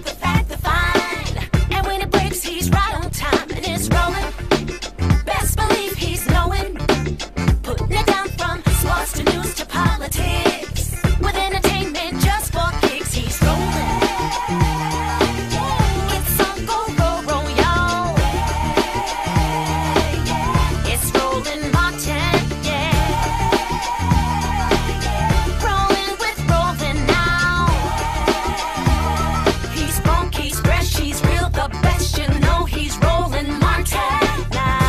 the fact, the fine. And when it breaks, he's right on time. And it's rolling. Best believe he's knowing. Putting it down from sports to news to politics. With entertainment just for kicks, he's rolling. It's on go, roll, roll, y'all. It's Roland Martin, yeah. Rolling with Roland now. He's funk, he's fresh, he's real, the best, you know he's Roland Martin now.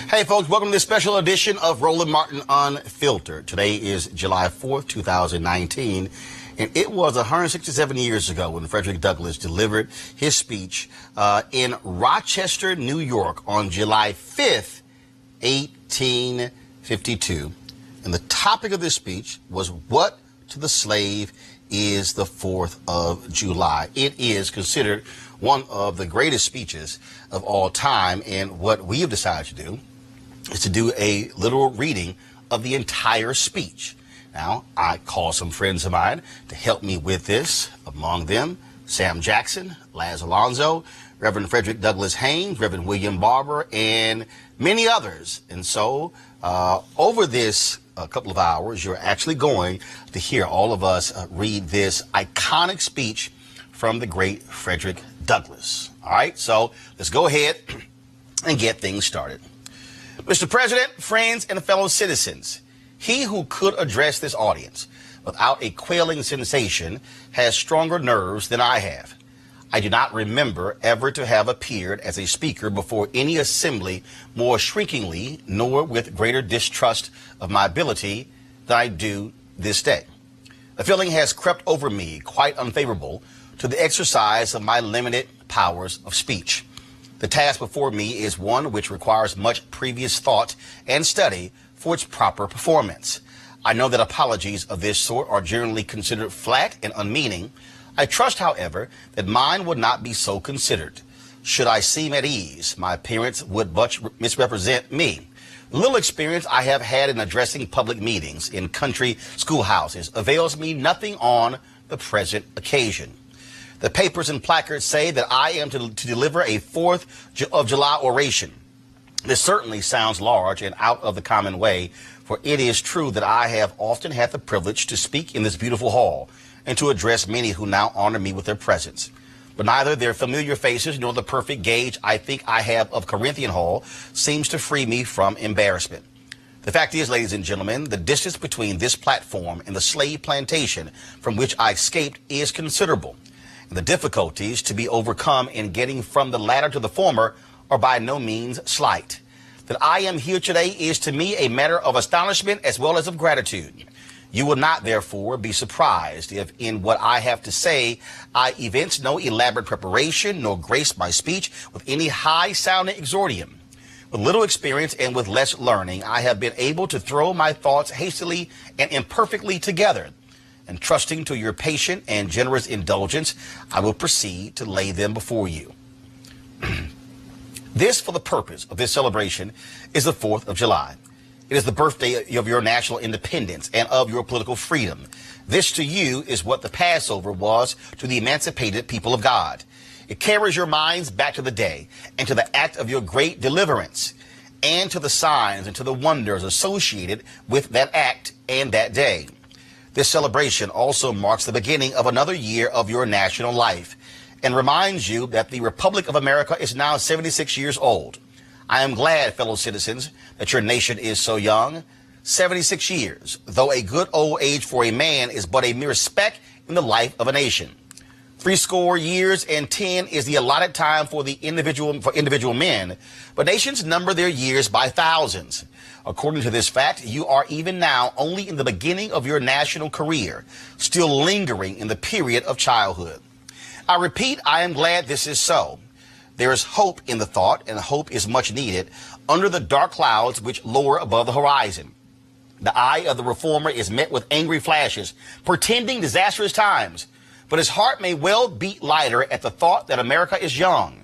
Hey folks, welcome to this special edition of Roland Martin Unfiltered. Today is July 4th, 2019, and it was 167 years ago when Frederick Douglass delivered his speech in Rochester, New York on July 5th, 1852. And the topic of this speech was, what to the slave is the 4th of July. It is considered one of the greatest speeches of all time, and what we have decided to do is to do a literal reading of the entire speech. Now, I called some friends of mine to help me with this. Among them, Sam Jackson, Laz Alonso, Reverend Frederick Douglass Haynes, Reverend William Barber, and many others. And so, over this couple of hours, you're actually going to hear all of us read this iconic speech from the great Frederick Douglass. All right, so let's go ahead and get things started. Mr. President, friends, and fellow citizens, he who could address this audience without a quailing sensation has stronger nerves than I have. I do not remember ever to have appeared as a speaker before any assembly more shrinkingly, nor with greater distrust of my ability than I do this day. The feeling has crept over me quite unfavorable to the exercise of my limited powers of speech. The task before me is one which requires much previous thought and study for its proper performance. I know that apologies of this sort are generally considered flat and unmeaning. I trust, however, that mine would not be so considered. Should I seem at ease, my appearance would much misrepresent me. The little experience I have had in addressing public meetings in country schoolhouses avails me nothing on the present occasion. The papers and placards say that I am to deliver a 4th of July oration. This certainly sounds large and out of the common way, for it is true that I have often had the privilege to speak in this beautiful hall and to address many who now honor me with their presence. But neither their familiar faces nor the perfect gauge I think I have of Corinthian Hall seems to free me from embarrassment. The fact is, ladies and gentlemen, the distance between this platform and the slave plantation from which I escaped is considerable. And the difficulties to be overcome in getting from the latter to the former are by no means slight. That I am here today is to me a matter of astonishment as well as of gratitude. You will not, therefore, be surprised if in what I have to say I evince no elaborate preparation nor grace my speech with any high-sounding exordium. With little experience and with less learning, I have been able to throw my thoughts hastily and imperfectly together. And trusting to your patient and generous indulgence, I will proceed to lay them before you. This, for the purpose of this celebration, is the 4th of July. It is the birthday of your national independence and of your political freedom. This to you is what the Passover was to the emancipated people of God. It carries your minds back to the day and to the act of your great deliverance and to the signs and to the wonders associated with that act and that day. This celebration also marks the beginning of another year of your national life and reminds you that the Republic of America is now 76 years old. I am glad, fellow citizens, that your nation is so young. 76 years, though a good old age for a man, is but a mere speck in the life of a nation. 80 years and 10 is the allotted time for individual men, but nations number their years by thousands. According to this fact, you are even now only in the beginning of your national career, still lingering in the period of childhood. I repeat, I am glad this is so. There is hope in the thought, and hope is much needed under the dark clouds which lower above the horizon. The eye of the reformer is met with angry flashes, portending disastrous times. but his heart may well beat lighter at the thought that America is young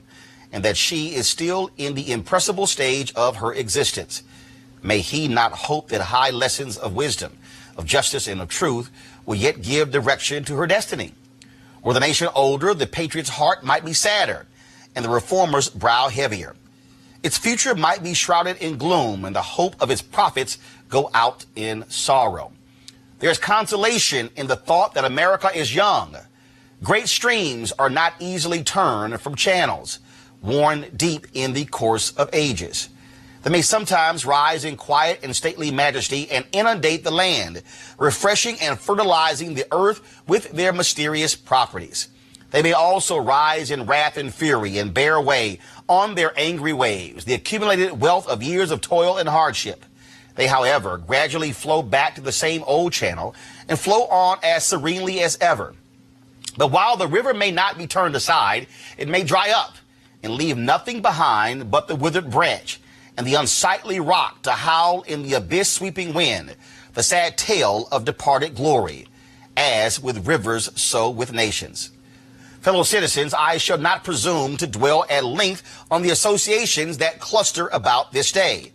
and that she is still in the impressible stage of her existence. May he not hope that high lessons of wisdom, of justice, and of truth will yet give direction to her destiny. Were the nation older, the patriot's heart might be sadder and the reformer's brow heavier. Its future might be shrouded in gloom and the hope of its prophets go out in sorrow. There's consolation in the thought that America is young. Great streams are not easily turned from channels worn deep in the course of ages. They may sometimes rise in quiet and stately majesty and inundate the land, refreshing and fertilizing the earth with their mysterious properties. They may also rise in wrath and fury and bear away on their angry waves the accumulated wealth of years of toil and hardship. They, however, gradually flow back to the same old channel and flow on as serenely as ever. But while the river may not be turned aside, it may dry up and leave nothing behind but the withered branch and the unsightly rock to howl in the abyss-sweeping wind, the sad tale of departed glory. As with rivers, so with nations. Fellow citizens, I shall not presume to dwell at length on the associations that cluster about this day.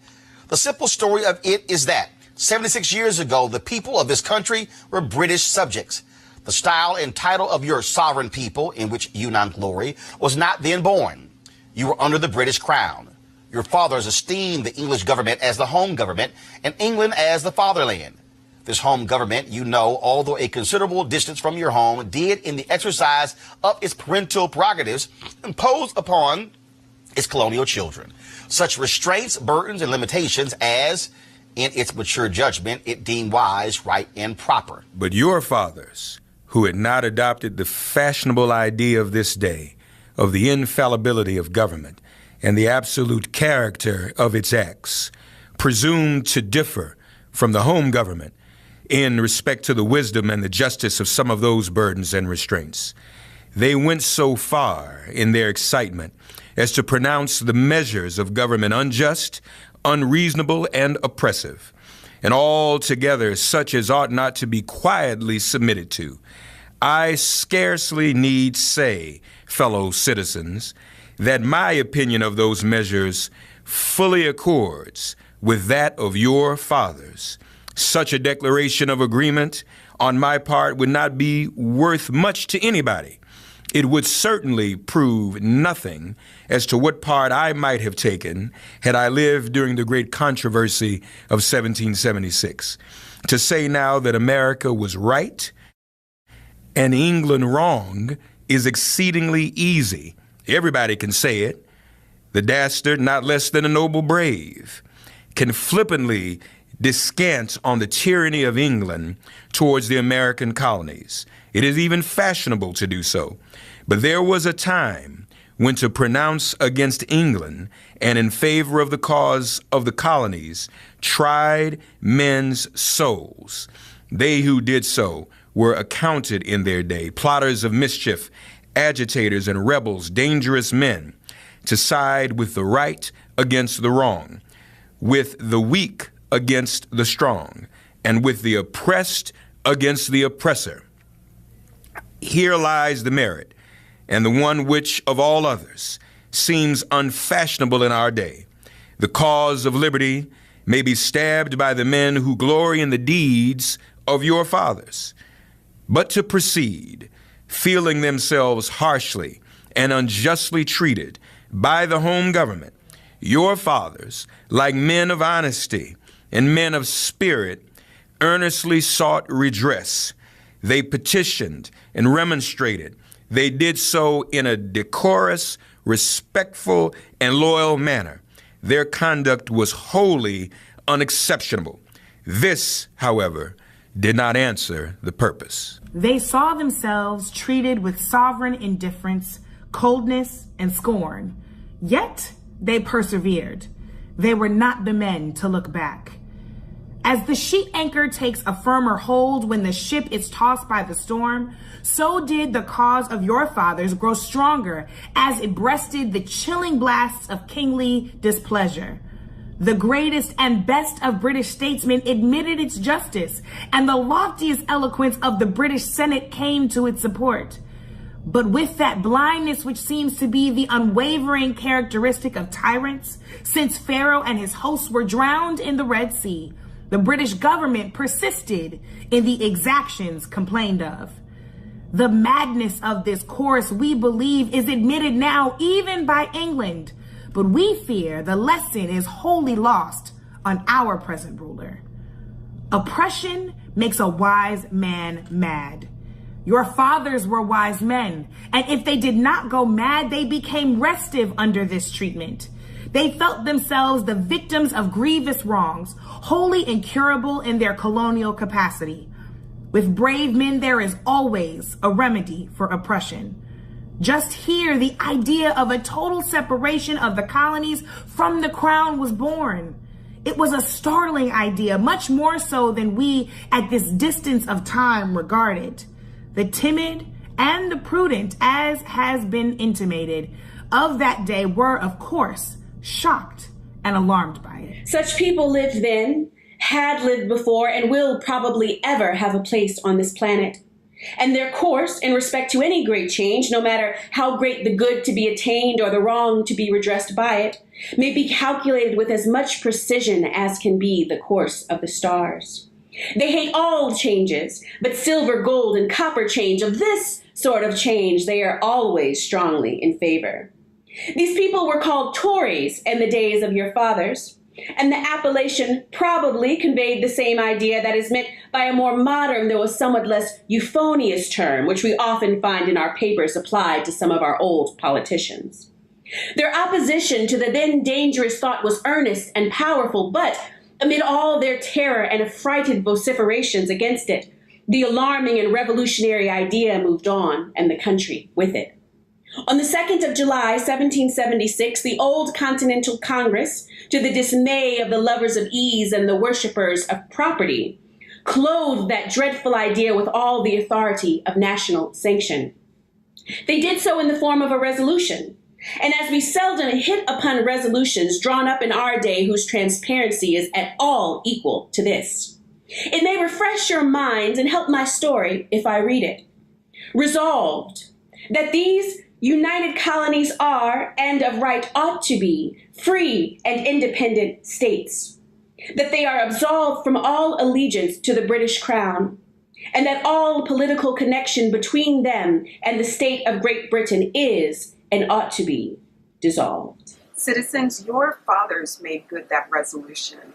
The simple story of it is that 76 years ago, the people of this country were British subjects. The style and title of your sovereign people, in which you now glory, was not then born. You were under the British crown. Your fathers esteemed the English government as the home government and England as the fatherland. This home government, you know, although a considerable distance from your home, did in the exercise of its parental prerogatives impose upon its colonial children such restraints, burdens, and limitations as, in its mature judgment, it deemed wise, right, and proper. But your fathers, who had not adopted the fashionable idea of this day, of the infallibility of government, and the absolute character of its acts, presumed to differ from the home government in respect to the wisdom and the justice of some of those burdens and restraints. They went so far in their excitement as to pronounce the measures of government unjust, unreasonable, and oppressive, and altogether such as ought not to be quietly submitted to. I scarcely need say, fellow citizens, that my opinion of those measures fully accords with that of your fathers. Such a declaration of agreement on my part would not be worth much to anybody. It would certainly prove nothing as to what part I might have taken had I lived during the great controversy of 1776. To say now that America was right and England wrong is exceedingly easy. Everybody can say it. The dastard, not less than a noble brave, can flippantly descant on the tyranny of England towards the American colonies. It is even fashionable to do so. But there was a time when to pronounce against England and in favor of the cause of the colonies tried men's souls. They who did so were accounted in their day plotters of mischief, agitators and rebels, dangerous men, to side with the right against the wrong, with the weak against the strong, and with the oppressed against the oppressor. Here lies the merit, and the one which, of all others, seems unfashionable in our day. The cause of liberty may be stabbed by the men who glory in the deeds of your fathers. But to proceed, feeling themselves harshly and unjustly treated by the home government, your fathers, like men of honesty and men of spirit, earnestly sought redress. They petitioned and remonstrated. They did so in a decorous, respectful, and loyal manner. Their conduct was wholly unexceptionable. This, however, did not answer the purpose. They saw themselves treated with sovereign indifference, coldness, and scorn. Yet they persevered. They were not the men to look back. As the sheet anchor takes a firmer hold when the ship is tossed by the storm, so did the cause of your fathers grow stronger as it breasted the chilling blasts of kingly displeasure. The greatest and best of British statesmen admitted its justice, and the loftiest eloquence of the British Senate came to its support. But with that blindness which seems to be the unwavering characteristic of tyrants, since Pharaoh and his hosts were drowned in the Red Sea, the British government persisted in the exactions complained of. The madness of this course, we believe, is admitted now even by England, but we fear the lesson is wholly lost on our present ruler. Oppression makes a wise man mad. Your fathers were wise men, and if they did not go mad, they became restive under this treatment. They felt themselves the victims of grievous wrongs, wholly incurable in their colonial capacity. With brave men, there is always a remedy for oppression. Just here, the idea of a total separation of the colonies from the crown was born. It was a startling idea, much more so than we at this distance of time regard it. The timid and the prudent, as has been intimated, of that day were, of course, shocked and alarmed by it. Such people lived then, had lived before, and will probably ever have a place on this planet. And their course in respect to any great change, no matter how great the good to be attained or the wrong to be redressed by it, may be calculated with as much precision as can be the course of the stars. They hate all changes, but silver, gold, and copper change of this sort of change they are always strongly in favor. These people were called Tories in the days of your fathers, and the appellation probably conveyed the same idea that is meant by a more modern, though a somewhat less euphonious term, which we often find in our papers applied to some of our old politicians. Their opposition to the then dangerous thought was earnest and powerful, but amid all their terror and affrighted vociferations against it, the alarming and revolutionary idea moved on, and the country with it. On the 2nd of July, 1776, the old Continental Congress, to the dismay of the lovers of ease and the worshippers of property, clothed that dreadful idea with all the authority of national sanction. They did so in the form of a resolution, and as we seldom hit upon resolutions drawn up in our day whose transparency is at all equal to this, it may refresh your minds and help my story if I read it. Resolved, that these united colonies are, and of right ought to be, free and independent states, that they are absolved from all allegiance to the British Crown, and that all political connection between them and the state of Great Britain is, and ought to be, dissolved. Citizens, your fathers made good that resolution.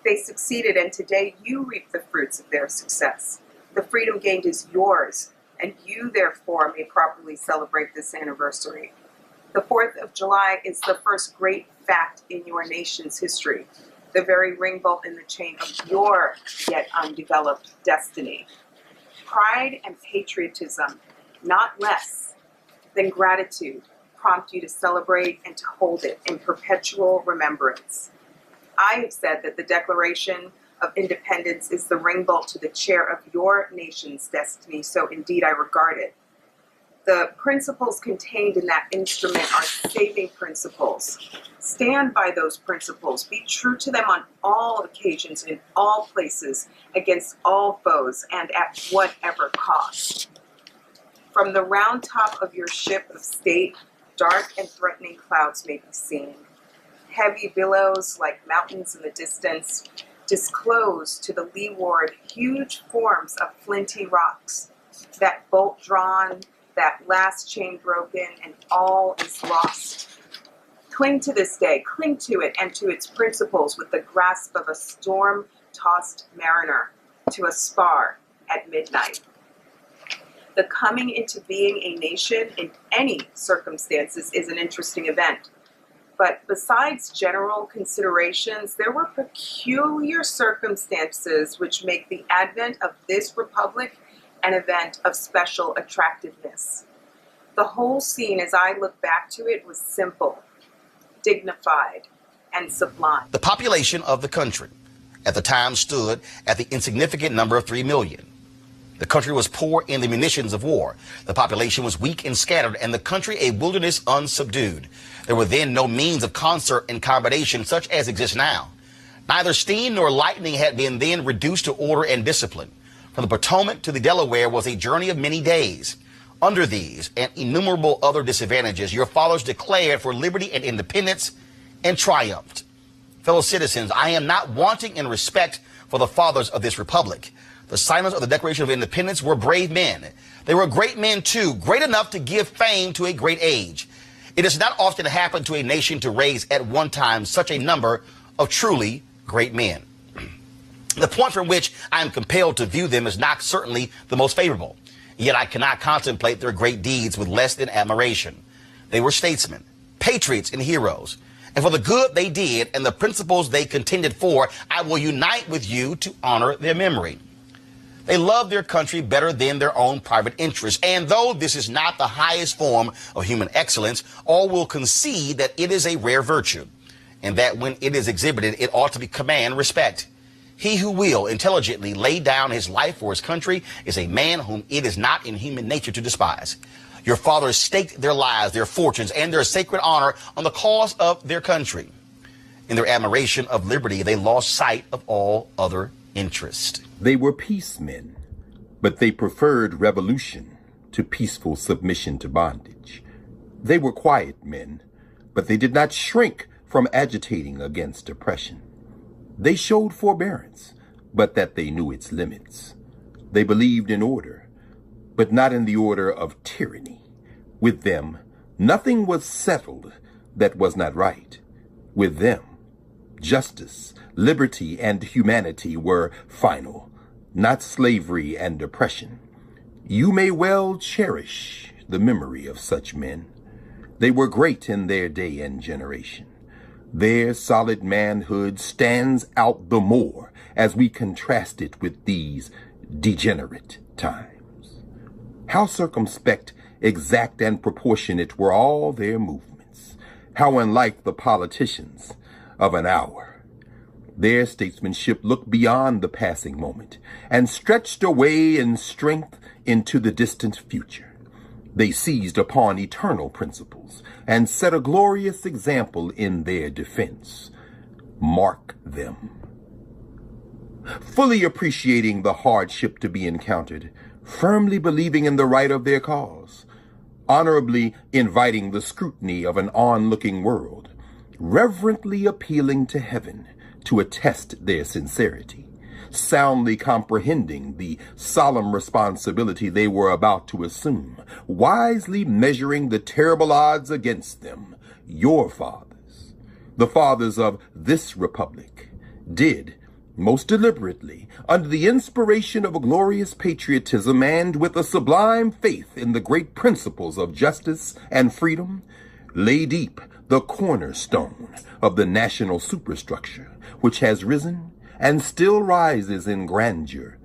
They succeeded, and today you reap the fruits of their success. The freedom gained is yours, and you, therefore, may properly celebrate this anniversary. The 4th of July is the first great fact in your nation's history, the very ring bolt in the chain of your yet undeveloped destiny. Pride and patriotism, not less than gratitude, prompt you to celebrate and to hold it in perpetual remembrance. I have said that the Declaration of Independence is the ring bolt to the chair of your nation's destiny, so indeed I regard it. The principles contained in that instrument are saving principles. Stand by those principles. Be true to them on all occasions, in all places, against all foes, and at whatever cost. From the round top of your ship of state, dark and threatening clouds may be seen. Heavy billows, like mountains in the distance, disclose to the leeward huge forms of flinty rocks, that bolt drawn, that last chain broken, and all is lost. Cling to this day, cling to it and to its principles with the grasp of a storm-tossed mariner to a spar at midnight. The coming into being a nation in any circumstances is an interesting event. But besides general considerations, there were peculiar circumstances which make the advent of this republic an event of special attractiveness. The whole scene, as I look back to it, was simple, dignified, and sublime. The population of the country at the time stood at the insignificant number of 3 million. The country was poor in the munitions of war. The population was weak and scattered, and the country a wilderness unsubdued. There were then no means of concert and combination such as exist now. Neither steam nor lightning had been then reduced to order and discipline. From the Potomac to the Delaware was a journey of many days. Under these and innumerable other disadvantages, your fathers declared for liberty and independence and triumphed. Fellow citizens, I am not wanting in respect for the fathers of this republic. The signers of the Declaration of Independence were brave men. They were great men, too, great enough to give fame to a great age. It does not often happen to a nation to raise at one time such a number of truly great men. The point from which I am compelled to view them is not certainly the most favorable. Yet I cannot contemplate their great deeds with less than admiration. They were statesmen, patriots, and heroes. And for the good they did and the principles they contended for, I will unite with you to honor their memory. They loved their country better than their own private interests. And though this is not the highest form of human excellence, all will concede that it is a rare virtue, and that when it is exhibited, it ought to command respect. He who will intelligently lay down his life for his country is a man whom it is not in human nature to despise. Your fathers staked their lives, their fortunes, and their sacred honor on the cause of their country. In their admiration of liberty, they lost sight of all other interest. They were peacemen, but they preferred revolution to peaceful submission to bondage. They were quiet men, but they did not shrink from agitating against oppression. They showed forbearance, but that they knew its limits. They believed in order, but not in the order of tyranny. With them, nothing was settled that was not right. With them, justice, liberty, and humanity were final, not slavery and oppression. You may well cherish the memory of such men. They were great in their day and generation. Their solid manhood stands out the more as we contrast it with these degenerate times. How circumspect, exact, and proportionate were all their movements. How unlike the politicians of an hour. Their statesmanship looked beyond the passing moment and stretched away in strength into the distant future. They seized upon eternal principles and set a glorious example in their defense. Mark them. Fully appreciating the hardship to be encountered, firmly believing in the right of their cause, honorably inviting the scrutiny of an onlooking world, reverently appealing to heaven to attest their sincerity, soundly comprehending the solemn responsibility they were about to assume, wisely measuring the terrible odds against them, your fathers, the fathers of this republic, did, most deliberately, under the inspiration of a glorious patriotism and with a sublime faith in the great principles of justice and freedom, lay deep the cornerstone of the national superstructure, which has risen and still rises in grandeur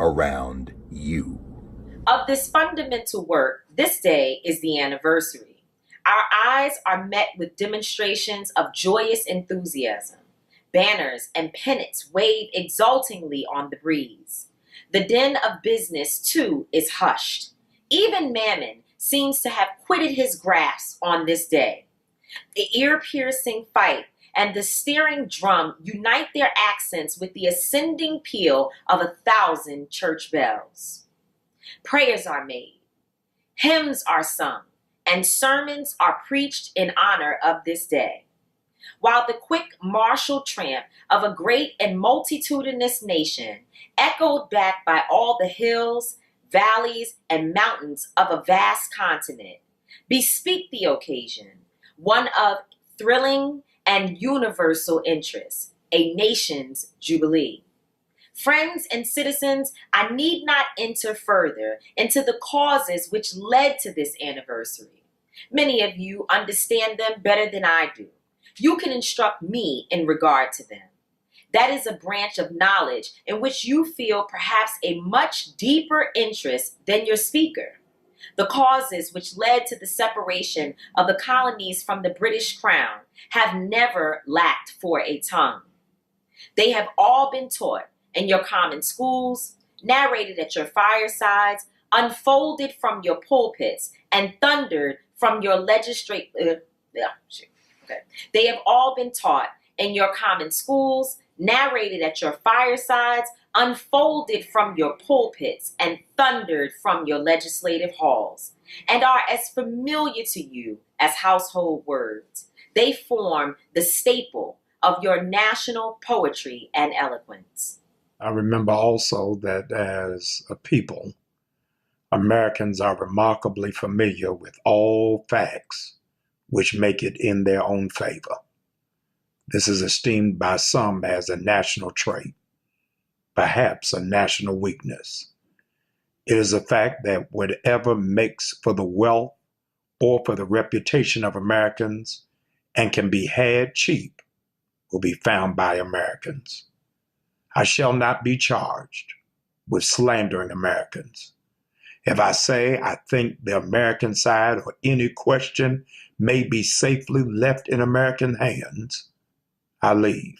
around you. Of this fundamental work, this day is the anniversary. Our eyes are met with demonstrations of joyous enthusiasm. Banners and pennants wave exultingly on the breeze. The din of business, too, is hushed. Even Mammon seems to have quitted his grasp on this day. The ear-piercing fife and the steering drum unite their accents with the ascending peal of 1,000 church bells. Prayers are made, hymns are sung, and sermons are preached in honor of this day. While the quick martial tramp of a great and multitudinous nation, echoed back by all the hills, valleys, and mountains of a vast continent, bespeak the occasion, one of thrilling and universal interest, a nation's jubilee. Friends and citizens, I need not enter further into the causes which led to this anniversary. Many of you understand them better than I do. You can instruct me in regard to them. That is a branch of knowledge in which you feel perhaps a much deeper interest than your speaker. The causes which led to the separation of the colonies from the British Crown have never lacked for a tongue. They have all been taught in your common schools, narrated at your firesides, unfolded from your pulpits, and thundered from your They have all been taught in your common schools, narrated at your firesides, unfolded from your pulpits, and thundered from your legislative halls, and are as familiar to you as household words. They form the staple of your national poetry and eloquence. I remember also that as a people, Americans are remarkably familiar with all facts which make it in their own favor. This is esteemed by some as a national trait, perhaps a national weakness. It is a fact that whatever makes for the wealth or for the reputation of Americans and can be had cheap will be found by Americans. I shall not be charged with slandering Americans. If I say I think the American side or any question may be safely left in American hands, I leave.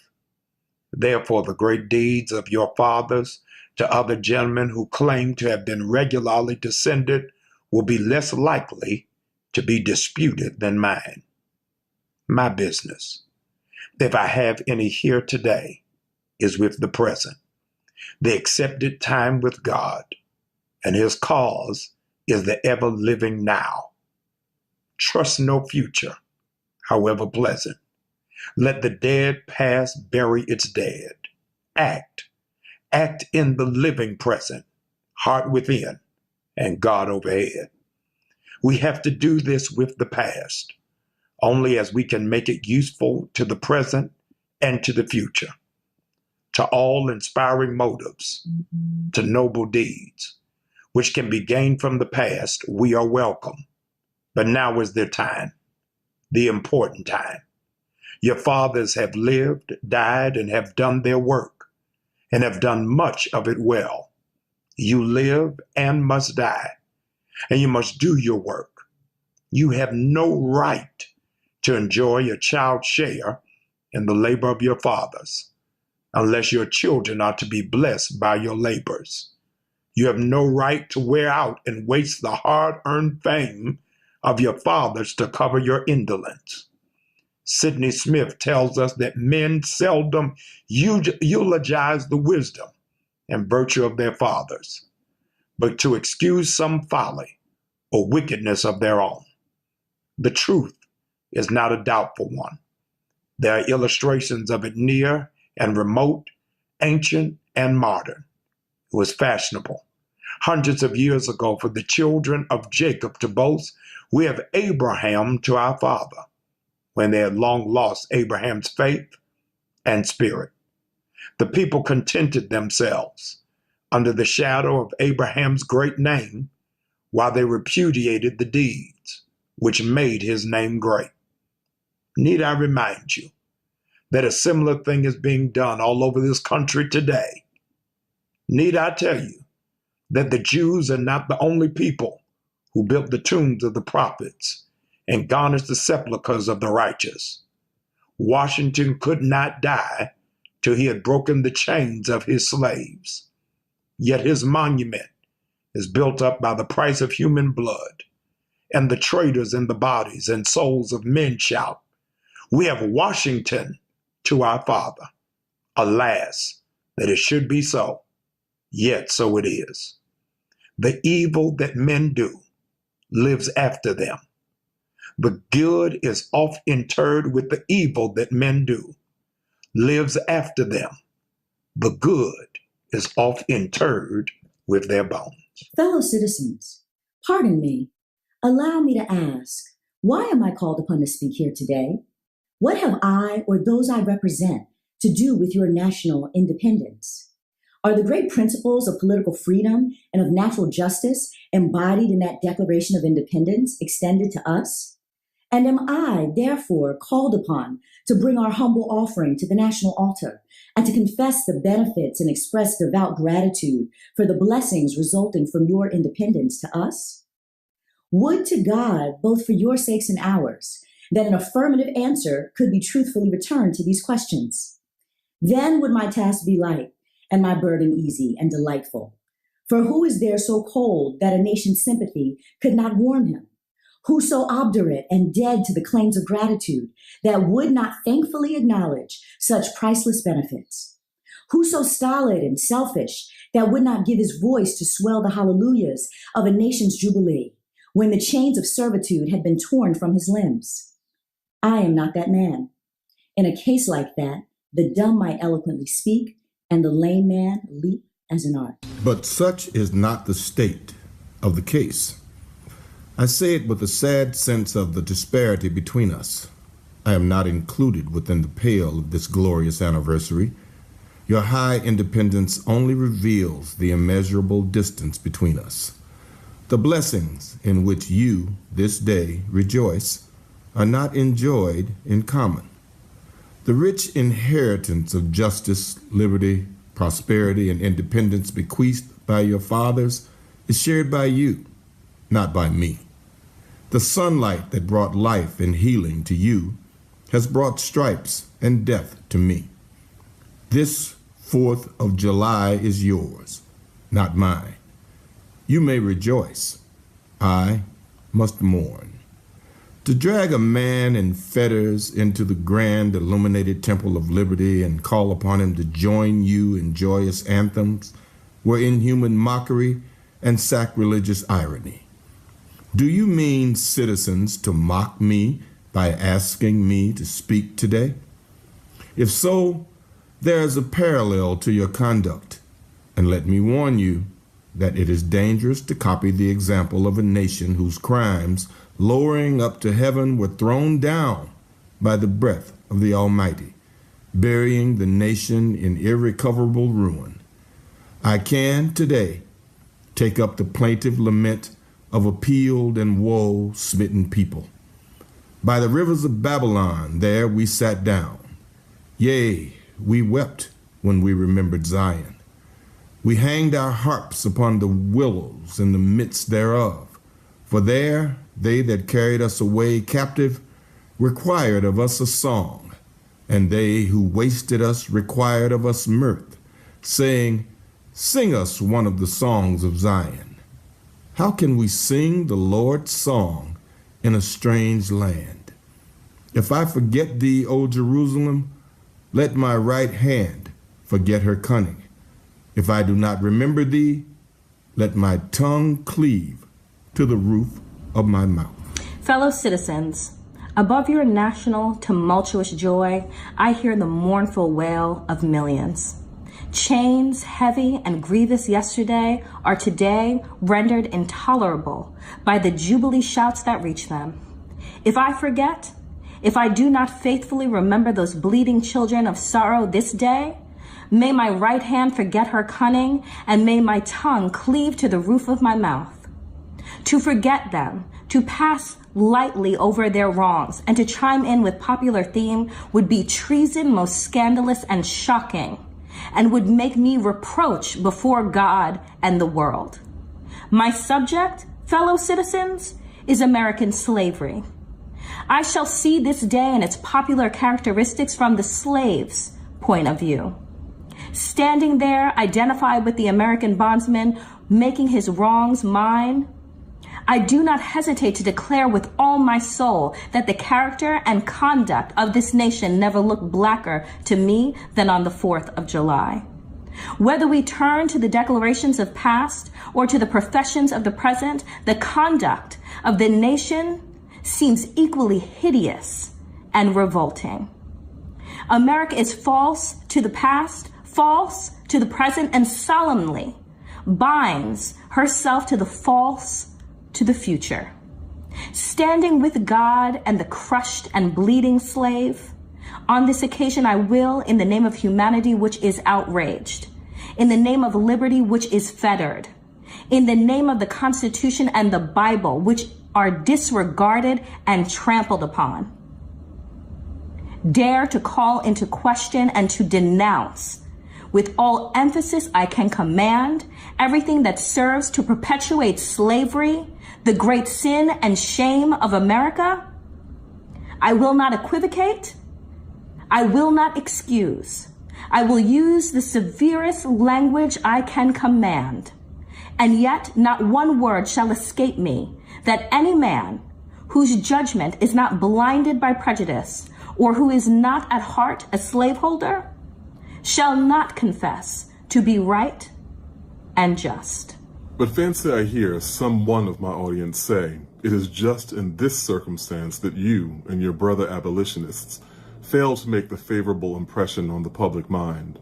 Therefore, the great deeds of your fathers to other gentlemen who claim to have been regularly descended will be less likely to be disputed than mine. My business, if I have any here today, is with the present, the accepted time with God, and his cause is the ever-living now. Trust no future, however pleasant. Let the dead past bury its dead. Act in the living present, heart within, and God overhead. We have to do this with the past, only as we can make it useful to the present and to the future, to all inspiring motives, to noble deeds, which can be gained from the past. We are welcome, but now is their time, the important time. Your fathers have lived, died, and have done their work, and have done much of it well. You live and must die, and you must do your work. You have no right to enjoy a child's share in the labor of your fathers, unless your children are to be blessed by your labors. You have no right to wear out and waste the hard-earned fame of your fathers to cover your indolence. Sidney Smith tells us that men seldom eulogize the wisdom and virtue of their fathers, but to excuse some folly or wickedness of their own. The truth is not a doubtful one. There are illustrations of it near and remote, ancient and modern. It was fashionable hundreds of years ago for the children of Jacob to boast, "We have Abraham to our father," when they had long lost Abraham's faith and spirit. The people contented themselves under the shadow of Abraham's great name while they repudiated the deeds which made his name great. Need I remind you that a similar thing is being done all over this country today? Need I tell you that the Jews are not the only people who built the tombs of the prophets and garnished the sepulchres of the righteous? Washington could not die till he had broken the chains of his slaves. Yet his monument is built up by the price of human blood, and the traitors in the bodies and souls of men shout, "We have Washington to our father." Alas, that it should be so, yet so it is. The evil that men do lives after them. The good is oft interred with the evil that men do, lives after them. The good is oft interred with their bones. Fellow citizens, pardon me. Allow me to ask, why am I called upon to speak here today? What have I or those I represent to do with your national independence? Are the great principles of political freedom and of natural justice embodied in that Declaration of Independence extended to us? And am I, therefore, called upon to bring our humble offering to the national altar and to confess the benefits and express devout gratitude for the blessings resulting from your independence to us? Would to God, both for your sakes and ours, that an affirmative answer could be truthfully returned to these questions. Then would my task be light and my burden easy and delightful, For who is there so cold that a nation's sympathy could not warm him? Who so obdurate and dead to the claims of gratitude that would not thankfully acknowledge such priceless benefits? Who so stolid and selfish that would not give his voice to swell the hallelujahs of a nation's jubilee when the chains of servitude had been torn from his limbs? I am not that man. In a case like that, the dumb might eloquently speak and the lame man leap as an art. But such is not the state of the case. I say it with a sad sense of the disparity between us. I am not included within the pale of this glorious anniversary. Your high independence only reveals the immeasurable distance between us. The blessings in which you, this day, rejoice are not enjoyed in common. The rich inheritance of justice, liberty, prosperity, and independence bequeathed by your fathers is shared by you, not by me. The sunlight that brought life and healing to you has brought stripes and death to me. This 4th of July is yours, not mine. You may rejoice. I must mourn. To drag a man in fetters into the grand illuminated temple of liberty and call upon him to join you in joyous anthems were inhuman mockery and sacrilegious irony. Do you mean, citizens, to mock me by asking me to speak today? If so, there is a parallel to your conduct, and let me warn you that it is dangerous to copy the example of a nation whose crimes, lowering up to heaven, were thrown down by the breath of the Almighty, burying the nation in irrecoverable ruin. I can today take up the plaintive lament of a peeled and woe-smitten people. By the rivers of Babylon, there we sat down. Yea, we wept when we remembered Zion. We hanged our harps upon the willows in the midst thereof, for there they that carried us away captive required of us a song, and they who wasted us required of us mirth, saying, Sing us one of the songs of Zion. How can we sing the Lord's song in a strange land? If I forget thee, O Jerusalem, let my right hand forget her cunning. If I do not remember thee, let my tongue cleave to the roof of my mouth. Fellow citizens, above your national tumultuous joy, I hear the mournful wail of millions. Chains heavy and grievous yesterday are today rendered intolerable by the jubilee shouts that reach them. If I forget, if I do not faithfully remember those bleeding children of sorrow this day, may my right hand forget her cunning, and may my tongue cleave to the roof of my mouth. To forget them, to pass lightly over their wrongs, and to chime in with popular theme would be treason most scandalous and shocking, and would make me reproach before God and the world. My subject, fellow citizens, is American slavery. I shall see this day and its popular characteristics from the slave's point of view. Standing there, identified with the American bondsman, making his wrongs mine, I do not hesitate to declare with all my soul that the character and conduct of this nation never looked blacker to me than on the 4th of July. Whether we turn to the declarations of past or to the professions of the present, the conduct of the nation seems equally hideous and revolting. America is false to the past, false to the present, and solemnly binds herself to the false to the future. Standing with God and the crushed and bleeding slave, on this occasion I will, in the name of humanity which is outraged, in the name of liberty which is fettered, in the name of the Constitution and the Bible which are disregarded and trampled upon, dare to call into question and to denounce with all emphasis I can command everything that serves to perpetuate slavery, the great sin and shame of America. I will not equivocate. I will not excuse. I will use the severest language I can command. And yet not one word shall escape me, that any man whose judgment is not blinded by prejudice, or who is not at heart a slaveholder, shall not confess to be right and just. But fancy I hear some one of my audience say, it is just in this circumstance that you and your brother abolitionists fail to make the favorable impression on the public mind.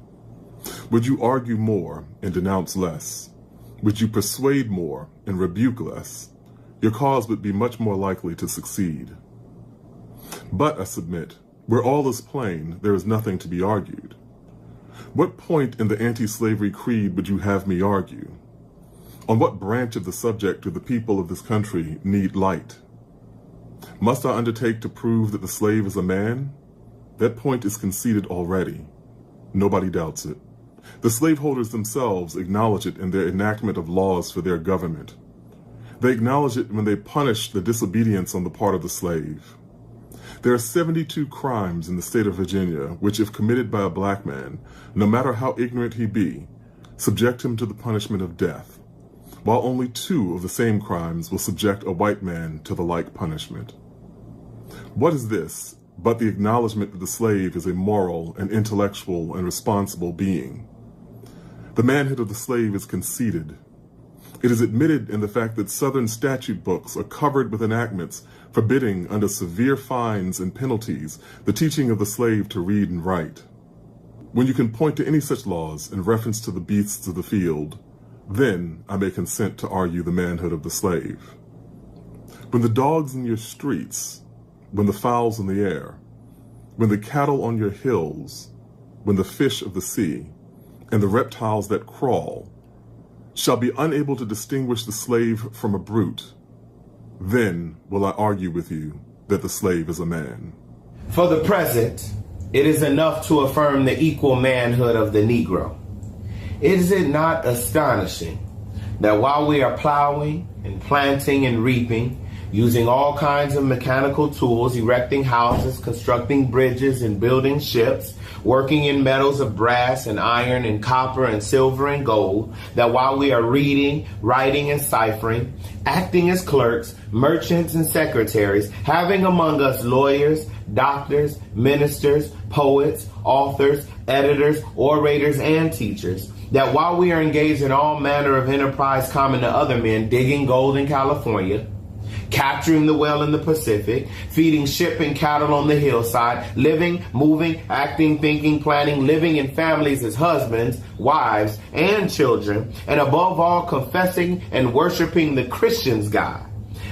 Would you argue more and denounce less? Would you persuade more and rebuke less? Your cause would be much more likely to succeed. But I submit, where all is plain, there is nothing to be argued. What point in the anti-slavery creed would you have me argue? On what branch of the subject do the people of this country need light? Must I undertake to prove that the slave is a man? That point is conceded already. Nobody doubts it. The slaveholders themselves acknowledge it in their enactment of laws for their government. They acknowledge it when they punish the disobedience on the part of the slave. There are 72 crimes in the state of Virginia which, if committed by a black man, no matter how ignorant he be, subject him to the punishment of death, while only 2 of the same crimes will subject a white man to the like punishment. What is this but the acknowledgement that the slave is a moral and intellectual and responsible being? The manhood of the slave is conceded. It is admitted in the fact that Southern statute books are covered with enactments forbidding, under severe fines and penalties, the teaching of the slave to read and write. When you can point to any such laws in reference to the beasts of the field, then I may consent to argue the manhood of the slave. When the dogs in your streets, when the fowls in the air, when the cattle on your hills, when the fish of the sea, and the reptiles that crawl, shall be unable to distinguish the slave from a brute, then will I argue with you that the slave is a man. For the present, it is enough to affirm the equal manhood of the Negro. Is it not astonishing that while we are plowing and planting and reaping, using all kinds of mechanical tools, erecting houses, constructing bridges, and building ships, working in metals of brass and iron and copper and silver and gold, that while we are reading, writing, and ciphering, acting as clerks, merchants, and secretaries, having among us lawyers, doctors, ministers, poets, authors, editors, orators, and teachers, that while we are engaged in all manner of enterprise common to other men, digging gold in California, capturing the whale in the Pacific, feeding sheep and cattle on the hillside, living, moving, acting, thinking, planning, living in families as husbands, wives, and children, and above all confessing and worshiping the Christian's God,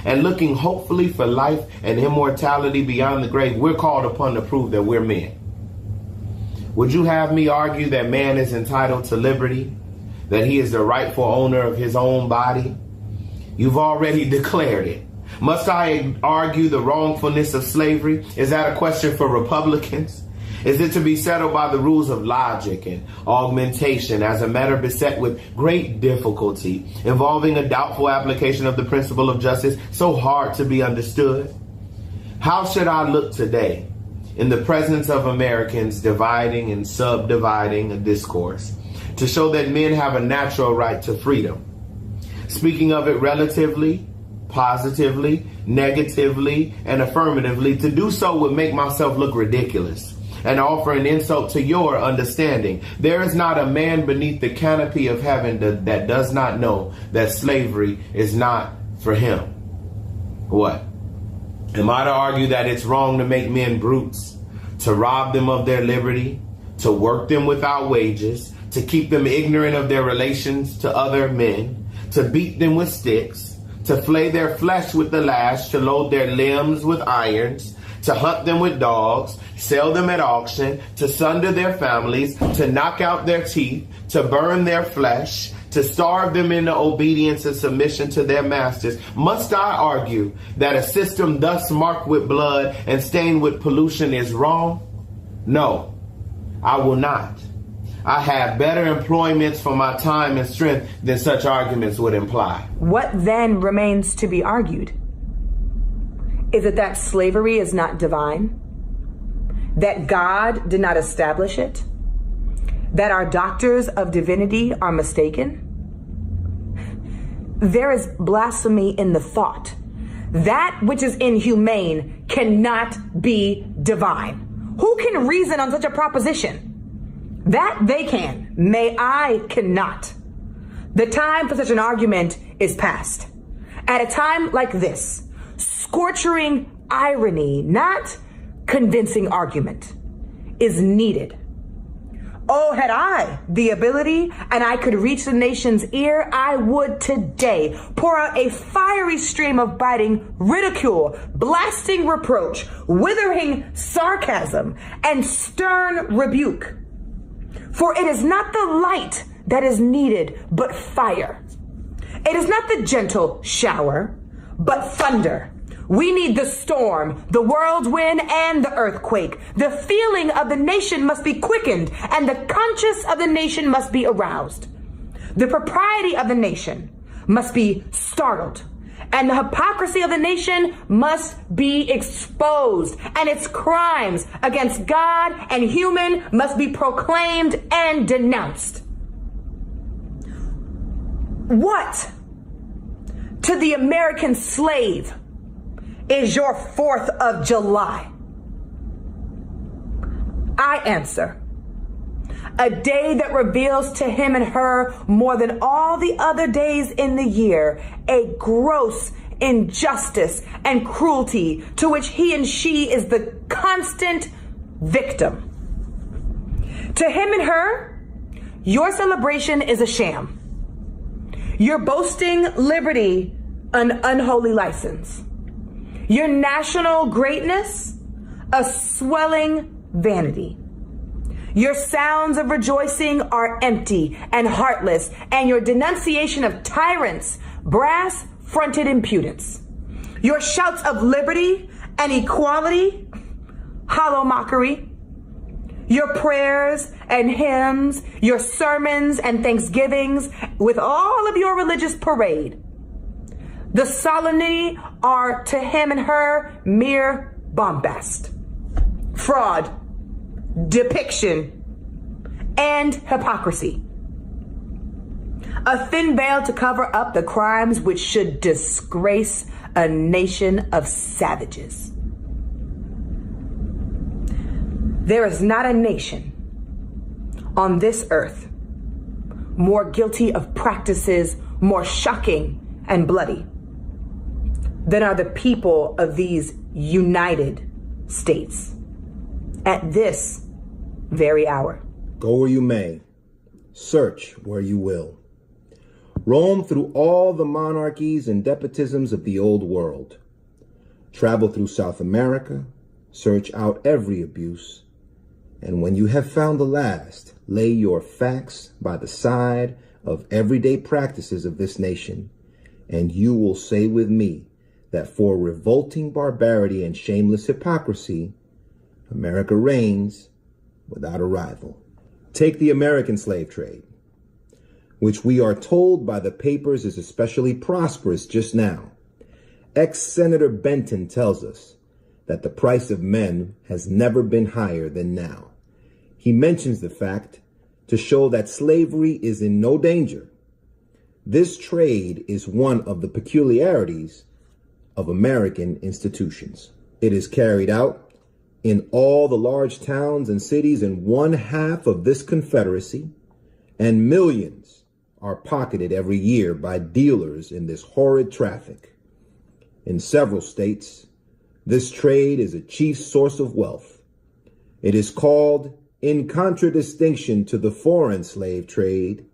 and looking hopefully for life and immortality beyond the grave, we're called upon to prove that we're men. Would you have me argue that man is entitled to liberty, that he is the rightful owner of his own body? You've already declared it. Must I argue the wrongfulness of slavery? Is that a question for Republicans? Is it to be settled by the rules of logic and augmentation as a matter beset with great difficulty, involving a doubtful application of the principle of justice so hard to be understood? How should I look today in the presence of Americans dividing and subdividing a discourse to show that men have a natural right to freedom? Speaking of it relatively, positively, negatively, and affirmatively, to do so would make myself look ridiculous and offer an insult to your understanding. There is not a man beneath the canopy of heaven that does not know that slavery is not for him. What? Am I to argue that it's wrong to make men brutes, to rob them of their liberty, to work them without wages, to keep them ignorant of their relations to other men, to beat them with sticks, to flay their flesh with the lash, to load their limbs with irons, to hunt them with dogs, sell them at auction, to sunder their families, to knock out their teeth, to burn their flesh, to starve them into obedience and submission to their masters? Must I argue that a system thus marked with blood and stained with pollution is wrong? No, I will not. I have better employments for my time and strength than such arguments would imply. What then remains to be argued? Is it that slavery is not divine? That God did not establish it? That our doctors of divinity are mistaken? There is blasphemy in the thought. That which is inhumane cannot be divine. Who can reason on such a proposition? That they can. May I cannot. The time for such an argument is past. At a time like this, scorching irony, not convincing argument, is needed. Oh, had I the ability and I could reach the nation's ear, I would today pour out a fiery stream of biting ridicule, blasting reproach, withering sarcasm, and stern rebuke. For it is not the light that is needed, but fire. It is not the gentle shower, but thunder. We need the storm, the whirlwind, and the earthquake. The feeling of the nation must be quickened, and the conscience of the nation must be aroused. The propriety of the nation must be startled, and the hypocrisy of the nation must be exposed, and its crimes against God and human must be proclaimed and denounced. What to the American slave is your 4th of July? I answer, a day that reveals to him and her more than all the other days in the year a gross injustice and cruelty to which he and she is the constant victim. To him and her, your celebration is a sham. Your boasting liberty an unholy license. Your national greatness, a swelling vanity. Your sounds of rejoicing are empty and heartless, and your denunciation of tyrants, brass-fronted impudence. Your shouts of liberty and equality, hollow mockery. Your prayers and hymns, your sermons and thanksgivings, with all of your religious parade. The solemnity are to him and her mere bombast, fraud, depiction, and hypocrisy. A thin veil to cover up the crimes which should disgrace a nation of savages. There is not a nation on this earth more guilty of practices more shocking and bloody than are the people of these United States at this very hour. Go where you may, search where you will. Roam through all the monarchies and despotisms of the old world. Travel through South America, search out every abuse. And when you have found the last, lay your facts by the side of everyday practices of this nation, and you will say with me that for revolting barbarity and shameless hypocrisy, America reigns without a rival. Take the American slave trade, which we are told by the papers is especially prosperous just now. Ex-Senator Benton tells us that the price of men has never been higher than now. He mentions the fact to show that slavery is in no danger. This trade is one of the peculiarities of American institutions. It is carried out in all the large towns and cities in one half of this Confederacy, and millions are pocketed every year by dealers in this horrid traffic. In several states, this trade is a chief source of wealth. It is called, in contradistinction to the foreign slave trade,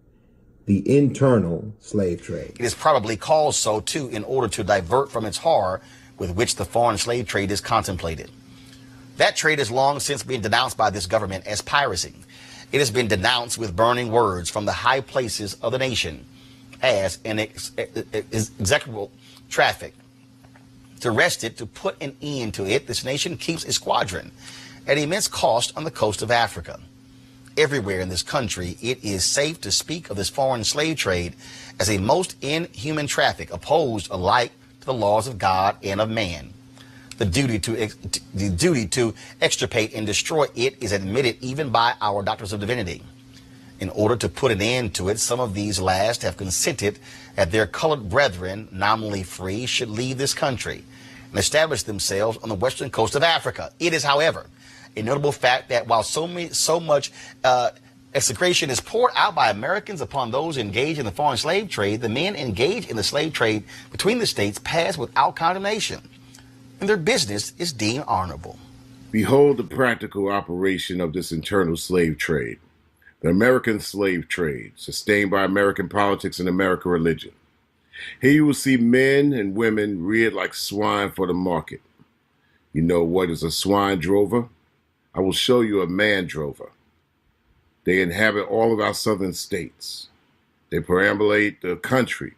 the internal slave trade. It is probably called so, too, in order to divert from its horror with which the foreign slave trade is contemplated. That trade has long since been denounced by this government as piracy. It has been denounced with burning words from the high places of the nation as an execrable traffic. To arrest it, to put an end to it, this nation keeps a squadron at immense cost on the coast of Africa. Everywhere in this country, it is safe to speak of this foreign slave trade as a most inhuman traffic, opposed alike to the laws of God and of man. The duty to extirpate and destroy it is admitted even by our doctors of divinity. In order to put an end to it, some of these last have consented that their colored brethren, nominally free, should leave this country and establish themselves on the western coast of Africa. It is, however, a notable fact that while so much execration is poured out by Americans upon those engaged in the foreign slave trade, the men engaged in the slave trade between the states pass without condemnation, and their business is deemed honorable. Behold the practical operation of this internal slave trade. The American slave trade, sustained by American politics and American religion. Here you will see men and women reared like swine for the market. You know what is a swine drover? I will show you a man drover. They inhabit all of our southern states. They perambulate the country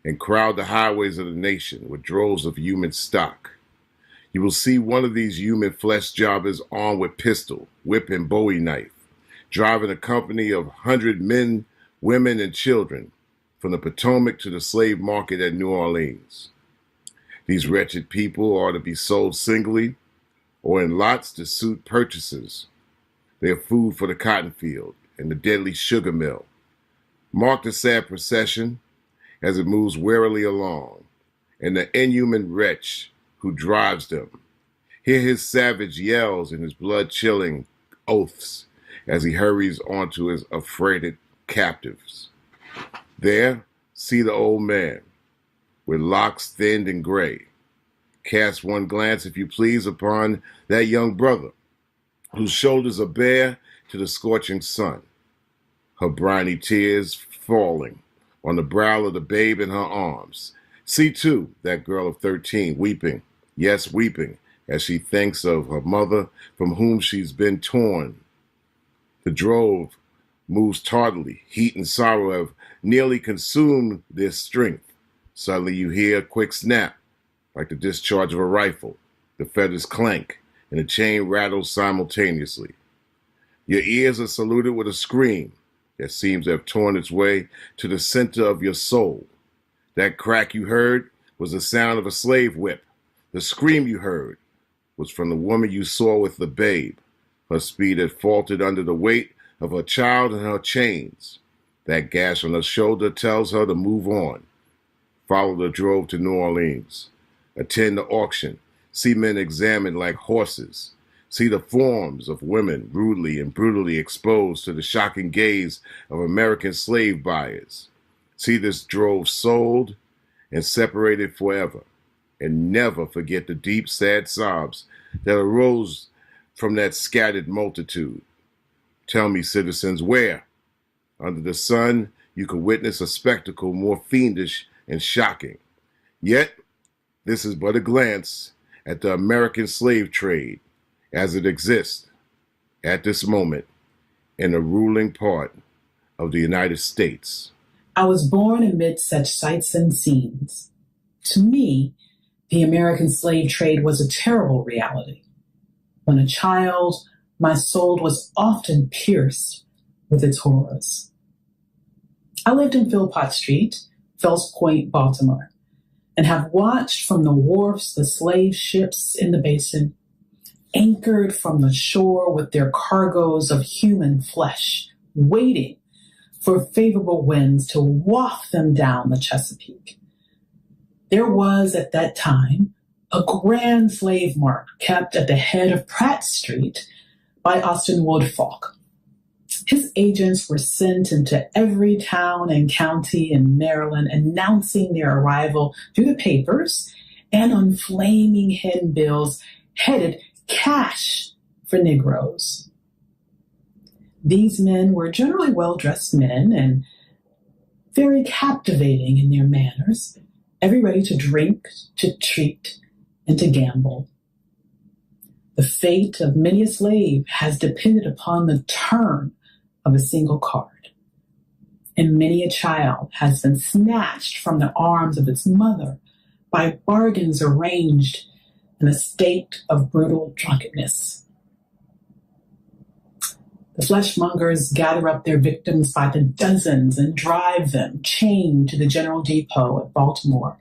and crowd the highways of the nation with droves of human stock. You will see one of these human flesh jobbers armed with pistol, whip, and bowie knife, driving a company of 100 men, women, and children from the Potomac to the slave market at New Orleans. These wretched people are to be sold singly or in lots to suit purchasers. They are food for the cotton field and the deadly sugar mill. Mark the sad procession as it moves warily along, and the inhuman wretch who drives them. Hear his savage yells and his blood-chilling oaths as he hurries onto his affrighted captives. There, see the old man, with locks thinned and gray. Cast one glance, if you please, upon that young brother, whose shoulders are bare to the scorching sun, her briny tears falling on the brow of the babe in her arms. See, too, that girl of 13 weeping, yes, weeping, as she thinks of her mother from whom she's been torn. The drove moves tardily. Heat and sorrow have nearly consumed their strength. Suddenly you hear a quick snap, like the discharge of a rifle. The feathers clank, and the chain rattles simultaneously. Your ears are saluted with a scream that seems to have torn its way to the center of your soul. That crack you heard was the sound of a slave whip. The scream you heard was from the woman you saw with the babe. Her speed had faltered under the weight of her child and her chains. That gash on her shoulder tells her to move on. Follow the drove to New Orleans. Attend the auction. See men examined like horses. See the forms of women rudely and brutally exposed to the shocking gaze of American slave buyers. See this drove sold and separated forever. And never forget the deep, sad sobs that arose from that scattered multitude. Tell me, citizens, where, under the sun, you could witness a spectacle more fiendish and shocking. Yet, this is but a glance at the American slave trade as it exists at this moment in a ruling part of the United States. I was born amid such sights and scenes. To me, the American slave trade was a terrible reality. When a child, my soul was often pierced with its horrors. I lived in Phillip Street, Fells Point, Baltimore, and have watched from the wharfs the slave ships in the basin, anchored from the shore with their cargoes of human flesh, waiting for favorable winds to waft them down the Chesapeake. There was at that time a grand slave mart kept at the head of Pratt Street by Austin Woodfolk. His agents were sent into every town and county in Maryland announcing their arrival through the papers and on flaming handbills headed "Cash for Negroes." These men were generally well-dressed men and very captivating in their manners, ever ready to drink, to treat, and to gamble. The fate of many a slave has depended upon the turn of a single card, and many a child has been snatched from the arms of its mother by bargains arranged in a state of brutal drunkenness. The fleshmongers gather up their victims by the dozens and drive them chained to the General Depot at Baltimore.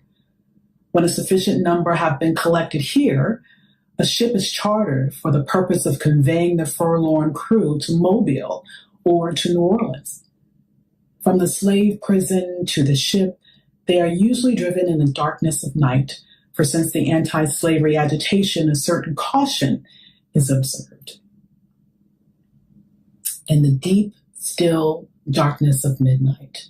When a sufficient number have been collected here, a ship is chartered for the purpose of conveying the forlorn crew to Mobile or to New Orleans. From the slave prison to the ship, they are usually driven in the darkness of night, for since the anti-slavery agitation, a certain caution is observed. In the deep, still darkness of midnight,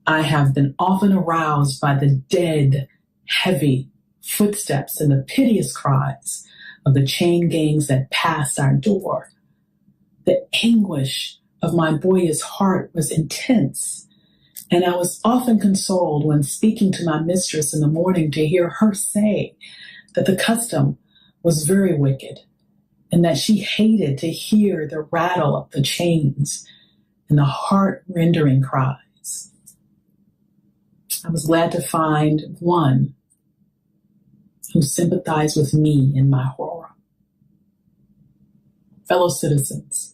I have been often aroused by the dead, heavy footsteps and the piteous cries of the chain gangs that passed our door. The anguish of my boyish heart was intense, and I was often consoled when speaking to my mistress in the morning to hear her say that the custom was very wicked and that she hated to hear the rattle of the chains and the heart-rending cries. I was glad to find one who sympathized with me in my horror. Fellow citizens,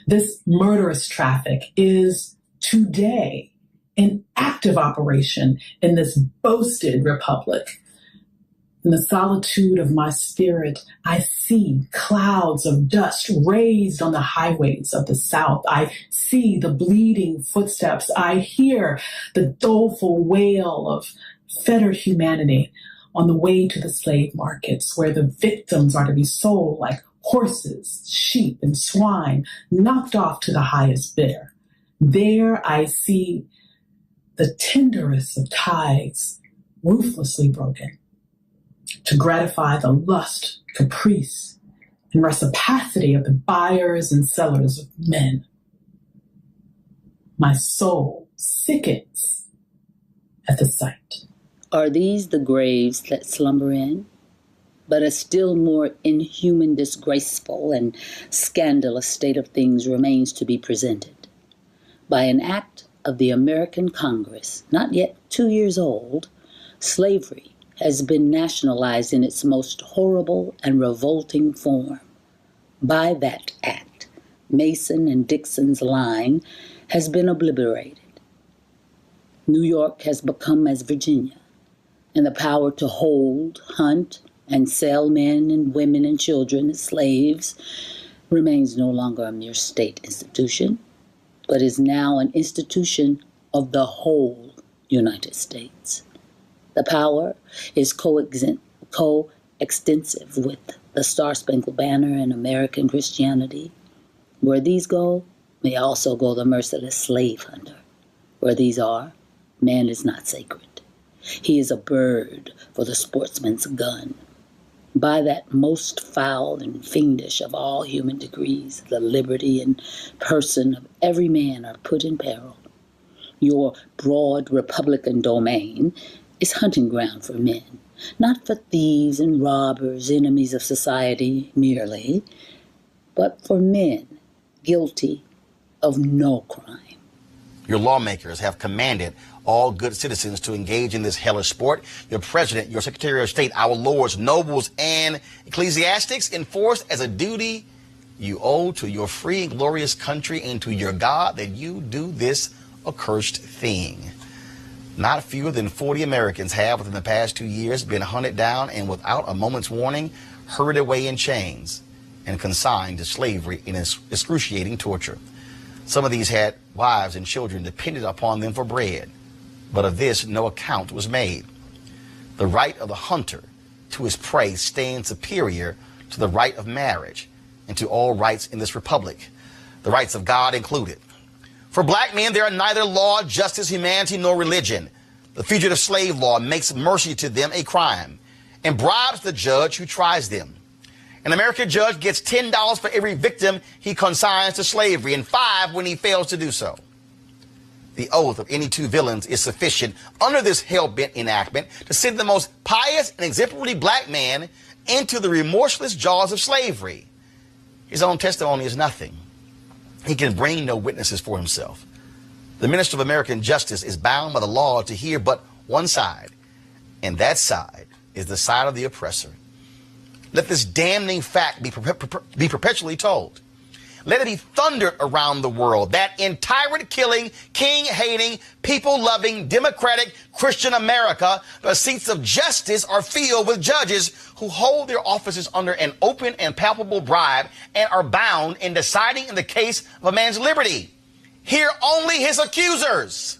this murderous traffic is today an active operation in this boasted republic. In the solitude of my spirit, I see clouds of dust raised on the highways of the South. I see the bleeding footsteps. I hear the doleful wail of fettered humanity on the way to the slave markets, where the victims are to be sold like horses, sheep, and swine, knocked off to the highest bidder. There I see the tenderest of ties ruthlessly broken to gratify the lust, caprice, and reciprocity of the buyers and sellers of men. My soul sickens at the sight. Are these the graves that slumber in? But a still more inhuman, disgraceful, and scandalous state of things remains to be presented. By an act of the American Congress, not yet 2 years old, slavery has been nationalized in its most horrible and revolting form. By that act, Mason and Dixon's line has been obliterated. New York has become as Virginia, and the power to hold, hunt, and sell men and women and children as slaves remains no longer a mere state institution, but is now an institution of the whole United States. The power is coextensive with the Star-Spangled Banner and American Christianity. Where these go, may also go the merciless slave hunter. Where these are, man is not sacred. He is a bird for the sportsman's gun. By that most foul and fiendish of all human degrees, the liberty and person of every man are put in peril. Your broad Republican domain is hunting ground for men, not for thieves and robbers, enemies of society merely, but for men guilty of no crime. Your lawmakers have commanded all good citizens to engage in this hellish sport. Your president, your secretary of state, our lords, nobles, and ecclesiastics enforce as a duty you owe to your free and glorious country and to your God that you do this accursed thing. Not fewer than 40 Americans have, within the past 2 years, been hunted down and without a moment's warning, hurried away in chains and consigned to slavery in excruciating torture. Some of these had wives and children dependent upon them for bread, but of this no account was made. The right of the hunter to his prey stands superior to the right of marriage and to all rights in this republic, the rights of God included. For black men, there are neither law, justice, humanity, nor religion. The fugitive slave law makes mercy to them a crime and bribes the judge who tries them. An American judge gets $10 for every victim he consigns to slavery and $5 when he fails to do so. The oath of any two villains is sufficient under this hell-bent enactment to send the most pious and exemplary black man into the remorseless jaws of slavery. His own testimony is nothing. He can bring no witnesses for himself. The minister of American justice is bound by the law to hear but one side, and that side is the side of the oppressor. Let this damning fact be perpetually told. Let it be thundered around the world that in tyrant-killing, king-hating, people-loving, democratic, Christian America, the seats of justice are filled with judges who hold their offices under an open and palpable bribe and are bound in deciding in the case of a man's liberty. Hear only his accusers.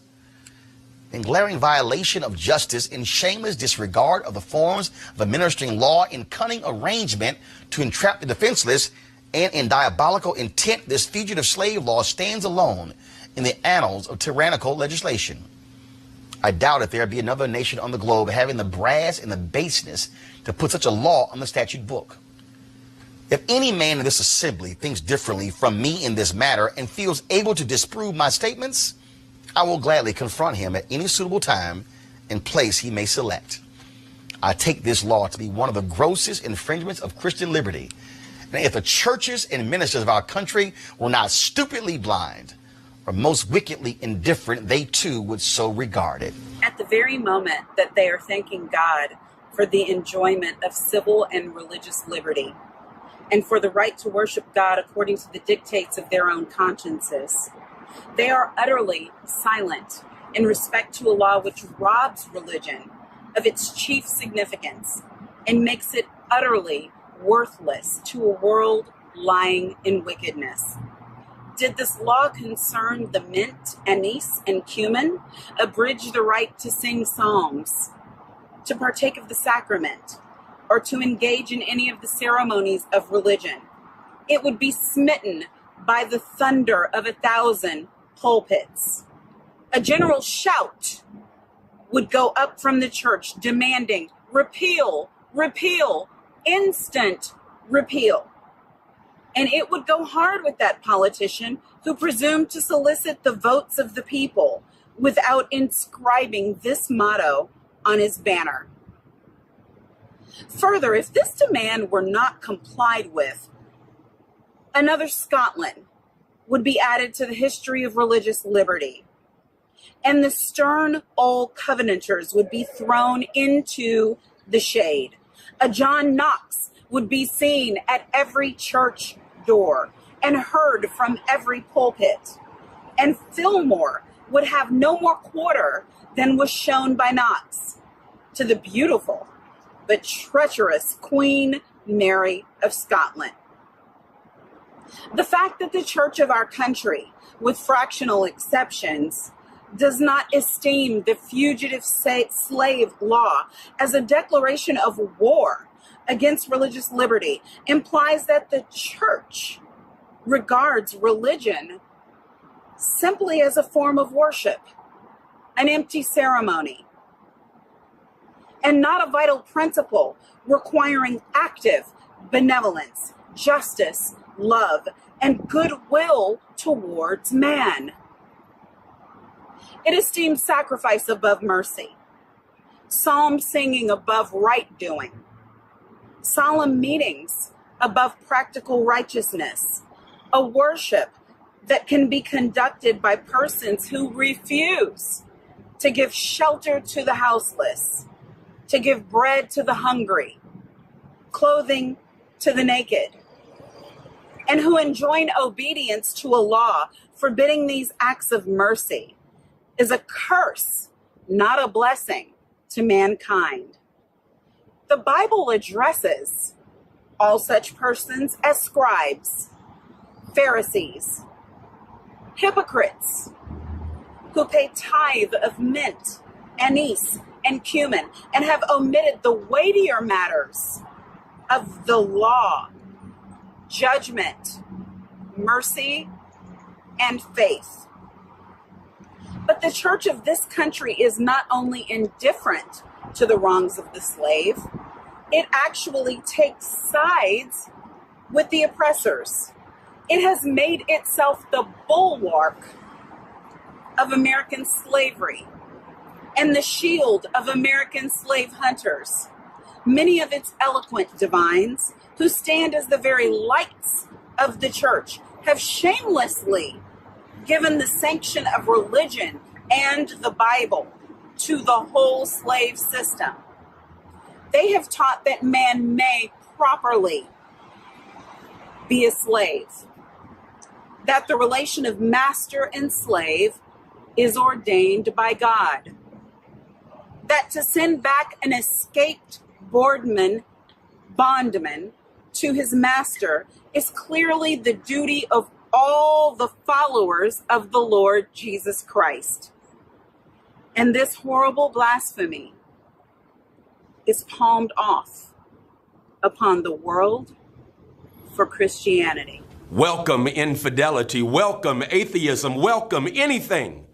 In glaring violation of justice, in shameless disregard of the forms of administering law, in cunning arrangement to entrap the defenseless, and in diabolical intent, this fugitive slave law stands alone in the annals of tyrannical legislation. I doubt if there be another nation on the globe having the brass and the baseness to put such a law on the statute book. If any man in this assembly thinks differently from me in this matter and feels able to disprove my statements, I will gladly confront him at any suitable time and place he may select. I take this law to be one of the grossest infringements of Christian liberty. And if the churches and ministers of our country were not stupidly blind or most wickedly indifferent, they too would so regard it. At the very moment that they are thanking God for the enjoyment of civil and religious liberty and for the right to worship God according to the dictates of their own consciences, they are utterly silent in respect to a law which robs religion of its chief significance and makes it utterly worthless to a world lying in wickedness. Did this law concern the mint, anise, and cumin, abridge the right to sing psalms, to partake of the sacrament, or to engage in any of the ceremonies of religion, it would be smitten by the thunder of 1,000 pulpits. A general shout would go up from the church demanding repeal, repeal, instant repeal. And it would go hard with that politician who presumed to solicit the votes of the people without inscribing this motto on his banner. Further, if this demand were not complied with, another Scotland would be added to the history of religious liberty, and the stern old Covenanters would be thrown into the shade. A John Knox would be seen at every church door and heard from every pulpit, and Fillmore would have no more quarter than was shown by Knox to the beautiful but treacherous Queen Mary of Scotland. The fact that the church of our country, with fractional exceptions, does not esteem the fugitive slave law as a declaration of war against religious liberty implies that the church regards religion simply as a form of worship, an empty ceremony, and not a vital principle requiring active benevolence, justice, love, and goodwill towards man. It esteems sacrifice above mercy, psalm singing above right doing, solemn meetings above practical righteousness, a worship that can be conducted by persons who refuse to give shelter to the houseless, to give bread to the hungry, clothing to the naked, and who enjoin obedience to a law forbidding these acts of mercy is a curse, not a blessing, to mankind. The Bible addresses all such persons as scribes, Pharisees, hypocrites, who pay tithe of mint, anise, and cumin, and have omitted the weightier matters of the law, judgment, mercy, and faith. But the church of this country is not only indifferent to the wrongs of the slave, it actually takes sides with the oppressors. It has made itself the bulwark of American slavery and the shield of American slave hunters. Many of its eloquent divines, who stand as the very lights of the church, have shamelessly given the sanction of religion and the Bible to the whole slave system. They have taught that man may properly be a slave, that the relation of master and slave is ordained by God. That to send back an escaped bondman to his master is clearly the duty of all the followers of the Lord Jesus Christ. And this horrible blasphemy is palmed off upon the world for Christianity. Welcome infidelity, welcome atheism, welcome anything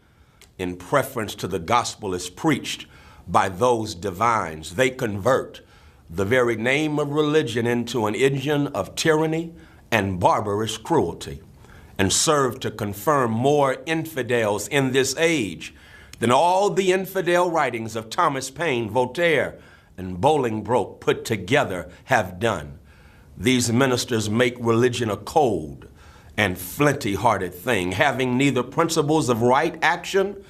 in preference to the gospel is preached by those divines. They convert the very name of religion into an engine of tyranny and barbarous cruelty, and serve to confirm more infidels in this age than all the infidel writings of Thomas Paine, Voltaire, and Bolingbroke put together have done. These ministers make religion a cold and flinty-hearted thing, having neither principles of right action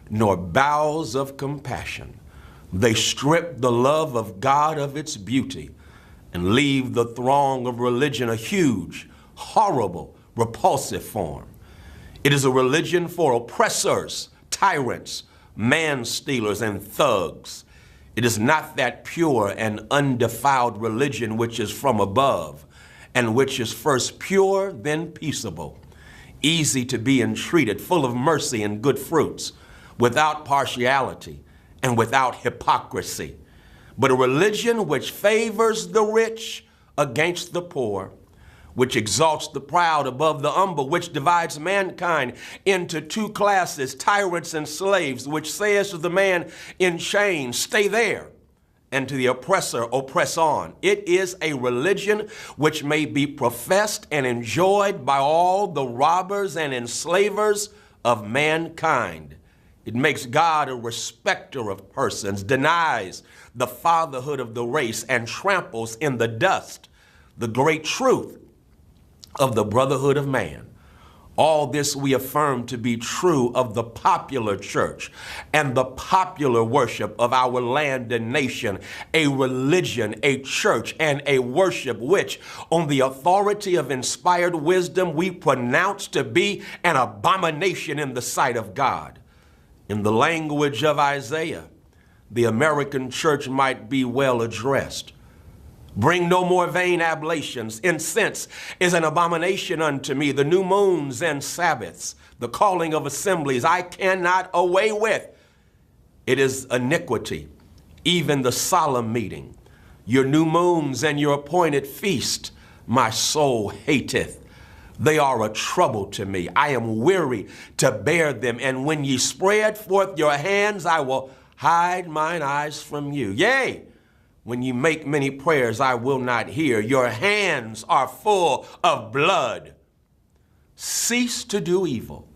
nor bowels of compassion. They strip the love of God of its beauty and leave the throng of religion a huge, horrible, repulsive form. It is a religion for oppressors, tyrants, man-stealers, and thugs. It is not that pure and undefiled religion which is from above, and which is first pure, then peaceable, easy to be entreated, full of mercy and good fruits, without partiality and without hypocrisy, but a religion which favors the rich against the poor, which exalts the proud above the humble, which divides mankind into two classes, tyrants and slaves, which says to the man in chains, stay there, and to the oppressor, oppress on. It is a religion which may be professed and enjoyed by all the robbers and enslavers of mankind. It makes God a respecter of persons, denies the fatherhood of the race, and tramples in the dust the great truth of the brotherhood of man. All this we affirm to be true of the popular church and the popular worship of our land and nation, a religion, a church, and a worship which, on the authority of inspired wisdom, we pronounce to be an abomination in the sight of God. In the language of Isaiah, the American church might be well addressed. Bring no more vain ablations. Incense is an abomination unto me. The new moons and Sabbaths, the calling of assemblies, I cannot away with. It is iniquity, even the solemn meeting. Your new moons and your appointed feast, my soul hateth. They are a trouble to me. I am weary to bear them. And when ye spread forth your hands, I will hide mine eyes from you. Yea, when you make many prayers, I will not hear. Your hands are full of blood. Cease to do evil.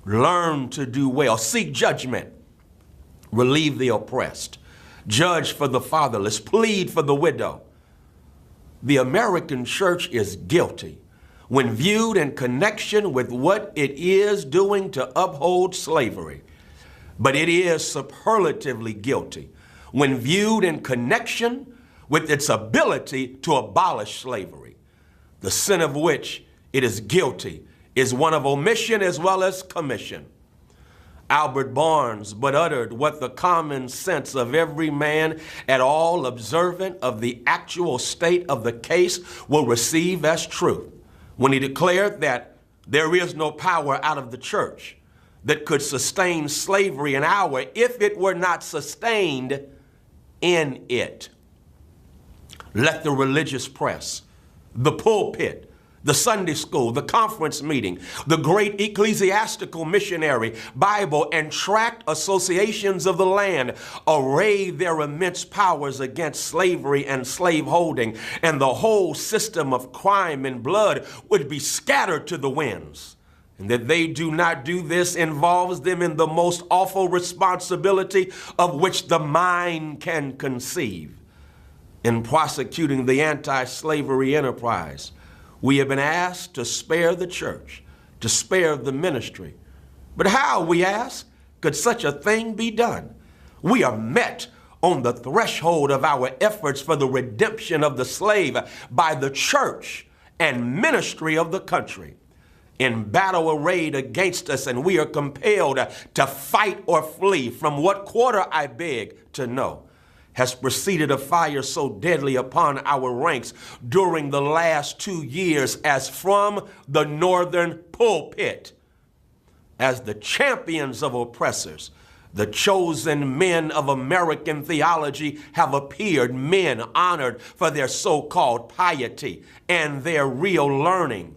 Learn to do well. Seek judgment. Relieve the oppressed. Judge for the fatherless. Plead for the widow. The American church is guilty when viewed in connection with what it is doing to uphold slavery. But it is superlatively guilty when viewed in connection with its ability to abolish slavery. The sin of which it is guilty is one of omission as well as commission. Albert Barnes but uttered what the common sense of every man at all observant of the actual state of the case will receive as truth, when he declared that there is no power out of the church that could sustain slavery an hour if it were not sustained in it. Let the religious press, the pulpit, the Sunday school, the conference meeting, the great ecclesiastical missionary, Bible, and tract associations of the land array their immense powers against slavery and slaveholding, and the whole system of crime and blood would be scattered to the winds. And that they do not do this involves them in the most awful responsibility of which the mind can conceive. In prosecuting the anti-slavery enterprise, we have been asked to spare the church, to spare the ministry. But how, we ask, could such a thing be done? We are met on the threshold of our efforts for the redemption of the slave by the church and ministry of the country. in battle arrayed against us, and we are compelled to fight or flee. From what quarter, I beg to know, has proceeded a fire so deadly upon our ranks during the last 2 years as from the northern pulpit? As the champions of oppressors, the chosen men of American theology have appeared, men honored for their so-called piety and their real learning.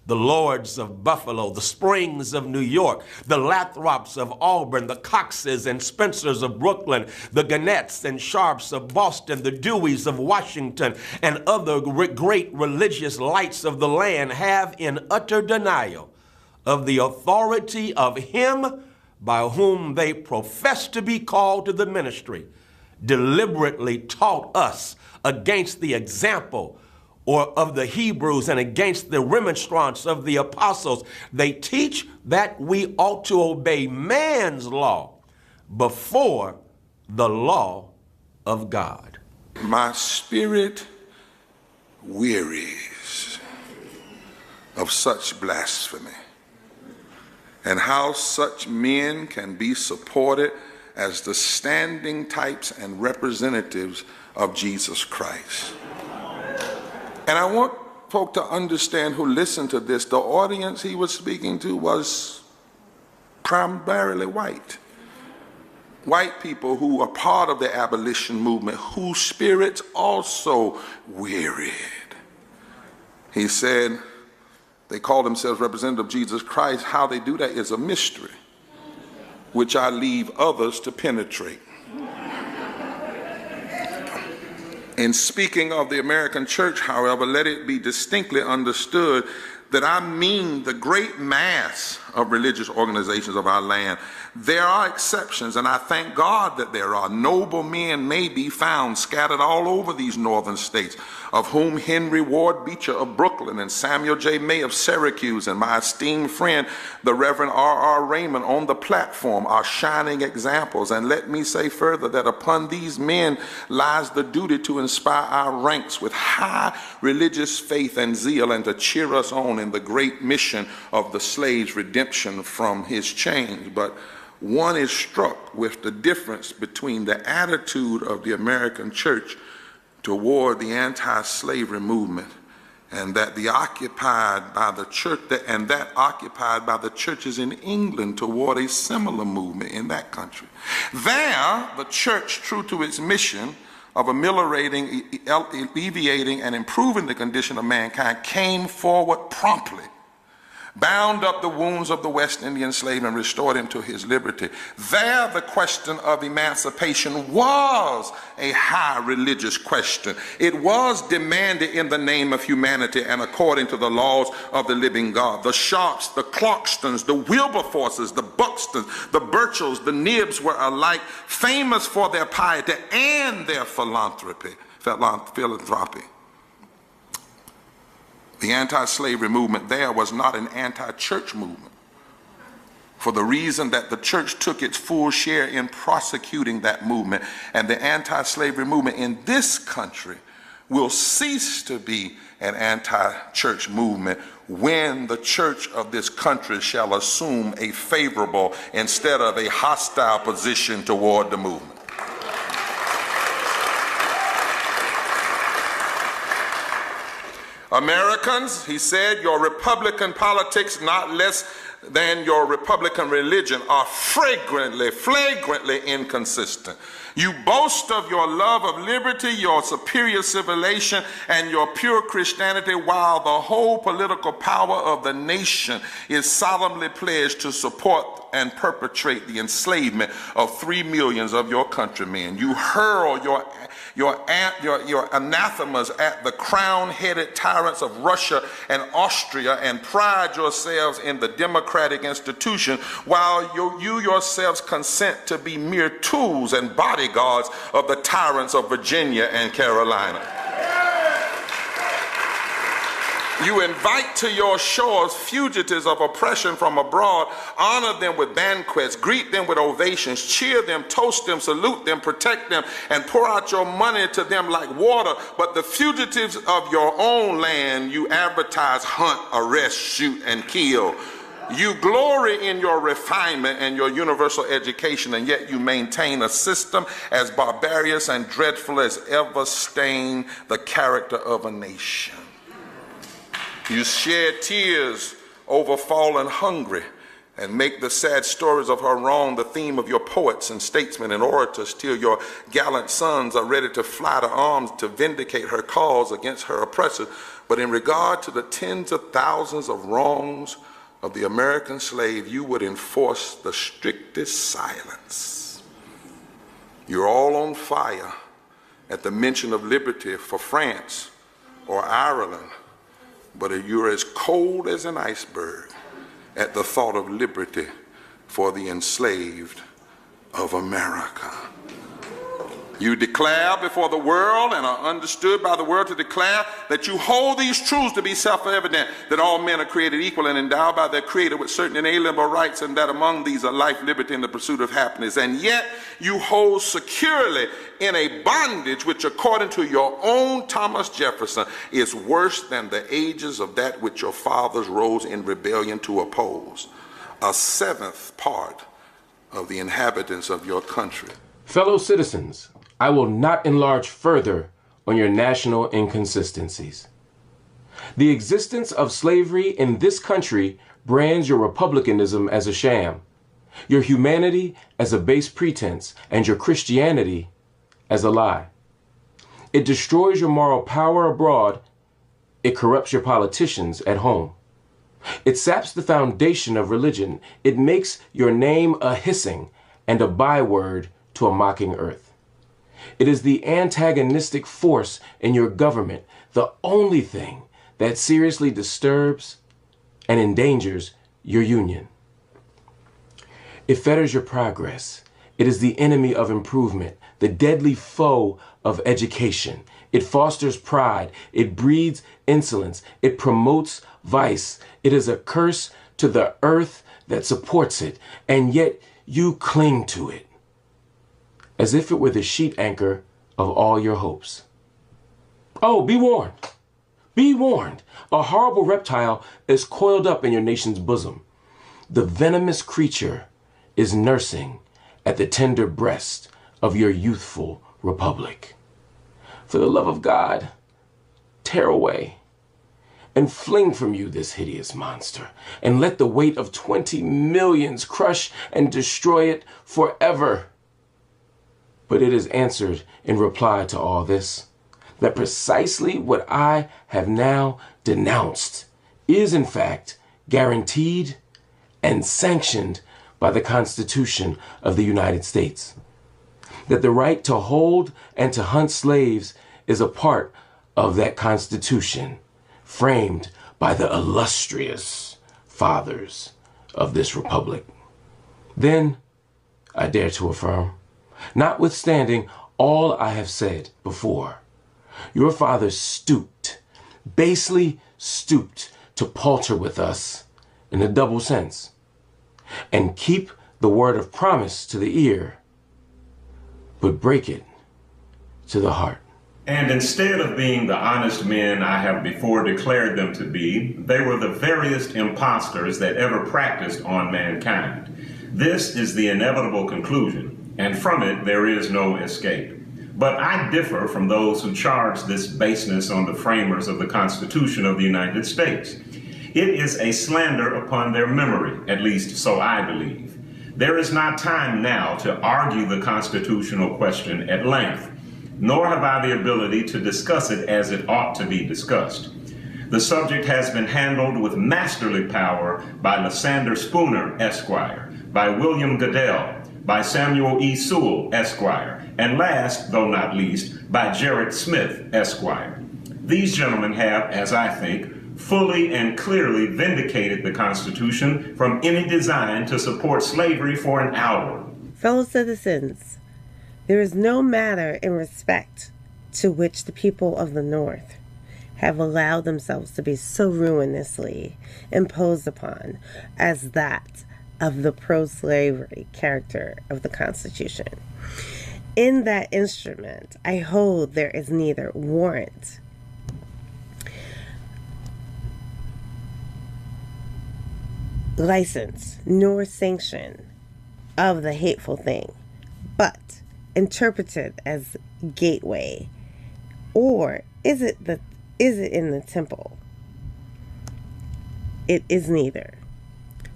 The Lords of Buffalo, the Springs of New York, the Lathrops of Auburn, the Coxes and Spencers of Brooklyn, the Ganetts and Sharps of Boston, the Deweys of Washington, and other great religious lights of the land have, in utter denial of the authority of him by whom they profess to be called to the ministry, deliberately taught us against the example or of the Hebrews and against the remonstrance of the apostles. They teach that we ought to obey man's law before the law of God. My spirit wearies of such blasphemy, and how such men can be supported as the standing types and representatives of Jesus Christ. And I want folk to understand who listen to this, the audience he was speaking to was primarily white. White people who are part of the abolition movement, whose spirits also wearied. He said they call themselves representative of Jesus Christ. How they do that is a mystery, which I leave others to penetrate. In speaking of the American church, however, let it be distinctly understood that I mean the great mass of religious organizations of our land. There are exceptions, and I thank God that there are. Noble men may be found scattered all over these northern states, of whom Henry Ward Beecher of Brooklyn and Samuel J. May of Syracuse and my esteemed friend, the Reverend R.R. Raymond on the platform are shining examples. And let me say further that upon these men lies the duty to inspire our ranks with high religious faith and zeal and to cheer us on in the great mission of the slave's redemption from his chains. But one is struck with the difference between the attitude of the American church toward the anti-slavery movement and that occupied by the church, and that occupied by the churches in England toward a similar movement in that country. There, the church, true to its mission of ameliorating, alleviating, and improving the condition of mankind, came forward promptly, bound up the wounds of the West Indian slave and restored him to his liberty. There, the question of emancipation was a high religious question. It was demanded in the name of humanity and according to the laws of the living God. The Sharps, the Clarkstons, the Wilberforces, the Buxtons, the Burchells, the Nibbs were alike famous for their piety and their philanthropy. The anti-slavery movement there was not an anti-church movement, for the reason that the church took its full share in prosecuting that movement, and the anti-slavery movement in this country will cease to be an anti-church movement when the church of this country shall assume a favorable instead of a hostile position toward the movement. Americans, he said, your Republican politics, not less than your Republican religion, are flagrantly inconsistent. You boast of your love of liberty, your superior civilization, and your pure Christianity, while the whole political power of the nation is solemnly pledged to support and perpetrate the enslavement of 3 million of your countrymen. You hurl your anathemas at the crown-headed tyrants of Russia and Austria and pride yourselves in the democratic institution, while you yourselves consent to be mere tools and bodyguards of the tyrants of Virginia and Carolina. You invite to your shores fugitives of oppression from abroad, honor them with banquets, greet them with ovations, cheer them, toast them, salute them, protect them, and pour out your money to them like water. But the fugitives of your own land you advertise, hunt, arrest, shoot, and kill. You glory in your refinement and your universal education, and yet you maintain a system as barbarous and dreadful as ever stained the character of a nation. You shed tears over fallen hungry and make the sad stories of her wrong the theme of your poets and statesmen and orators till your gallant sons are ready to fly to arms to vindicate her cause against her oppressor. But in regard to the tens of thousands of wrongs of the American slave, you would enforce the strictest silence. You're all on fire at the mention of liberty for France or Ireland, but you're as cold as an iceberg at the thought of liberty for the enslaved of America. You declare before the world and are understood by the world to declare that you hold these truths to be self-evident, that all men are created equal and endowed by their Creator with certain inalienable rights, and that among these are life, liberty, and the pursuit of happiness. And yet you hold securely in a bondage which, according to your own Thomas Jefferson, is worse than the ages of that which your fathers rose in rebellion to oppose. A seventh part of the inhabitants of your country. Fellow citizens, I will not enlarge further on your national inconsistencies. The existence of slavery in this country brands your republicanism as a sham, your humanity as a base pretense, and your Christianity as a lie. It destroys your moral power abroad. It corrupts your politicians at home. It saps the foundation of religion. It makes your name a hissing and a byword to a mocking earth. It is the antagonistic force in your government, the only thing that seriously disturbs and endangers your union. It fetters your progress. It is the enemy of improvement, the deadly foe of education. It fosters pride. It breeds insolence. It promotes vice. It is a curse to the earth that supports it, and yet you cling to it as if it were the sheet anchor of all your hopes. Oh, be warned. Be warned. A horrible reptile is coiled up in your nation's bosom. The venomous creature is nursing at the tender breast of your youthful republic. For the love of God, tear away and fling from you this hideous monster, and let the weight of 20 millions crush and destroy it forever. But it is answered in reply to all this, that precisely what I have now denounced is in fact guaranteed and sanctioned by the Constitution of the United States. That the right to hold and to hunt slaves is a part of that Constitution, framed by the illustrious fathers of this republic. Then, I dare to affirm, notwithstanding all I have said before, your fathers stooped, basely stooped, to palter with us in a double sense, and keep the word of promise to the ear, but break it to the heart. And instead of being the honest men I have before declared them to be, they were the veriest impostors that ever practiced on mankind. This is the inevitable conclusion, and from it there is no escape. But I differ from those who charge this baseness on the framers of the Constitution of the United States. It is a slander upon their memory, at least so I believe. There is not time now to argue the constitutional question at length, nor have I the ability to discuss it as it ought to be discussed. The subject has been handled with masterly power by Lysander Spooner, Esquire, by William Goodell, by Samuel E. Sewell, Esquire, and last, though not least, by Gerrit Smith, Esquire. These gentlemen have, as I think, fully and clearly vindicated the Constitution from any design to support slavery for an hour. Fellow citizens, there is no matter in respect to which the people of the North have allowed themselves to be so ruinously imposed upon as that of the pro-slavery character of the Constitution. In that instrument, I hold there is neither warrant license nor sanction of the hateful thing, but interpreted as gateway, or is it in the temple? It is neither.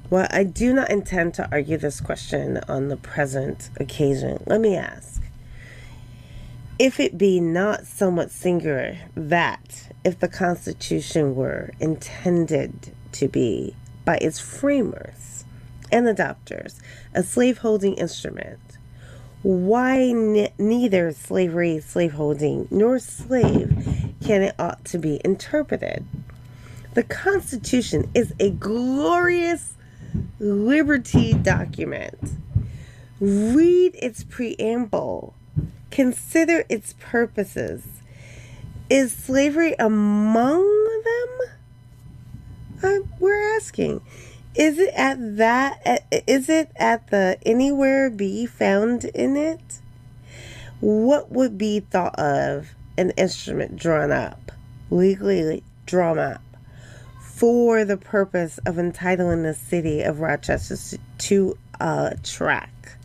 While I do not intend to argue this question on the present occasion, let me ask, if it be not somewhat singular that, if the Constitution were intended to be, by its framers and adopters, a slaveholding instrument, why neither slavery, slaveholding, nor slave can it ought to be interpreted? The Constitution is a glorious liberty document. Read its preamble. Consider its purposes. Is slavery among them? We're asking. Is it at the anywhere be found in it? What would be thought of an instrument drawn up, legally drawn up, for the purpose of entitling the city of Rochester to a tract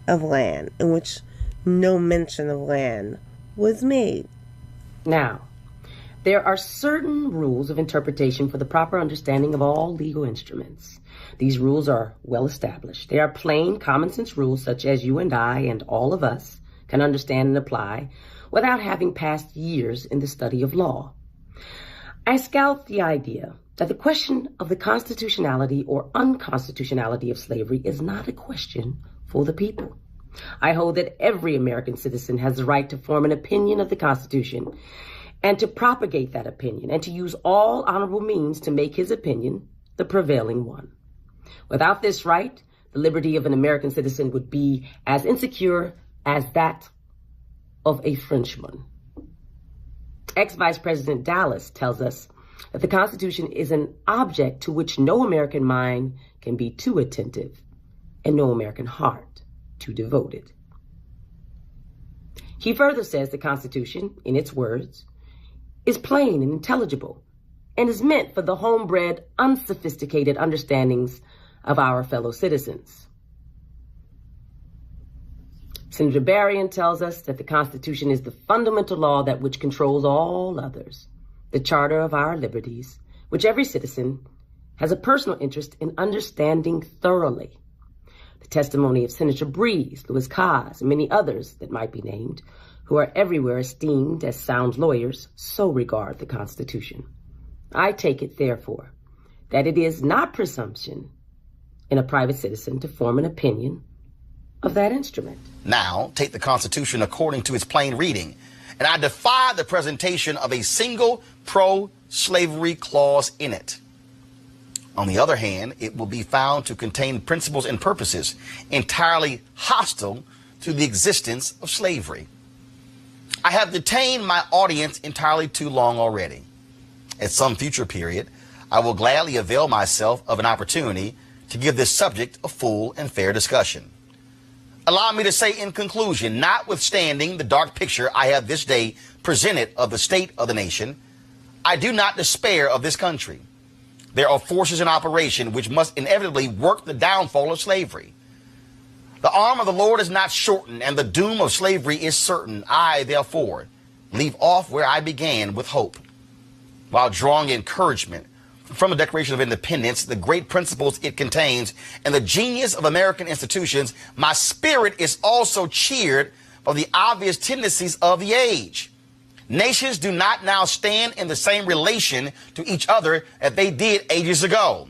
of land in which no mention of land was made? Now, there are certain rules of interpretation for the proper understanding of all legal instruments. These rules are well established. They are plain, common sense rules such as you and I and all of us can understand and apply without having passed years in the study of law. I scout the idea that the question of the constitutionality or unconstitutionality of slavery is not a question for the people. I hold that every American citizen has the right to form an opinion of the Constitution and to propagate that opinion, and to use all honorable means to make his opinion the prevailing one. Without this right, the liberty of an American citizen would be as insecure as that of a Frenchman. Ex-Vice President Dallas tells us that the Constitution is an object to which no American mind can be too attentive and no American heart too devoted. He further says the Constitution, in its words, is plain and intelligible, and is meant for the homebred, unsophisticated understandings of our fellow citizens. Senator Bryant tells us that the Constitution is the fundamental law that which controls all others, the charter of our liberties, which every citizen has a personal interest in understanding thoroughly. The testimony of Senator Bree, Louis Caz, and many others that might be named, who are everywhere esteemed as sound lawyers, so regard the Constitution. I take it, therefore, that it is not presumption in a private citizen to form an opinion of that instrument. Now, take the Constitution according to its plain reading, and I defy the presentation of a single pro-slavery clause in it. On the other hand, it will be found to contain principles and purposes entirely hostile to the existence of slavery. I have detained my audience entirely too long already. At some future period, I will gladly avail myself of an opportunity to give this subject a full and fair discussion. Allow me to say in conclusion, notwithstanding the dark picture I have this day presented of the state of the nation, I do not despair of this country. There are forces in operation which must inevitably work the downfall of slavery. The arm of the Lord is not shortened, and the doom of slavery is certain. I, therefore, leave off where I began with hope, while drawing encouragement from the Declaration of Independence, the great principles it contains, and the genius of American institutions. My spirit is also cheered by the obvious tendencies of the age. Nations do not now stand in the same relation to each other as they did ages ago.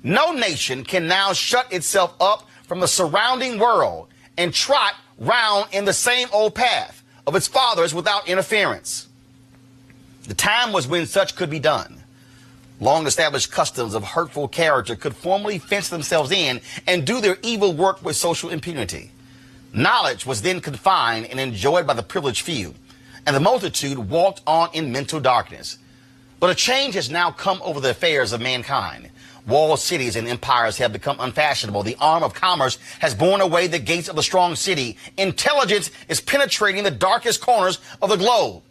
No nation can now shut itself up from the surrounding world and trot round in the same old path of its fathers without interference. The time was when such could be done. Long-established customs of hurtful character could formally fence themselves in and do their evil work with social impunity. Knowledge was then confined and enjoyed by the privileged few, and the multitude walked on in mental darkness. But a change has now come over the affairs of mankind. Walled cities and empires have become unfashionable. The arm of commerce has borne away the gates of the strong city. Intelligence is penetrating the darkest corners of the globe.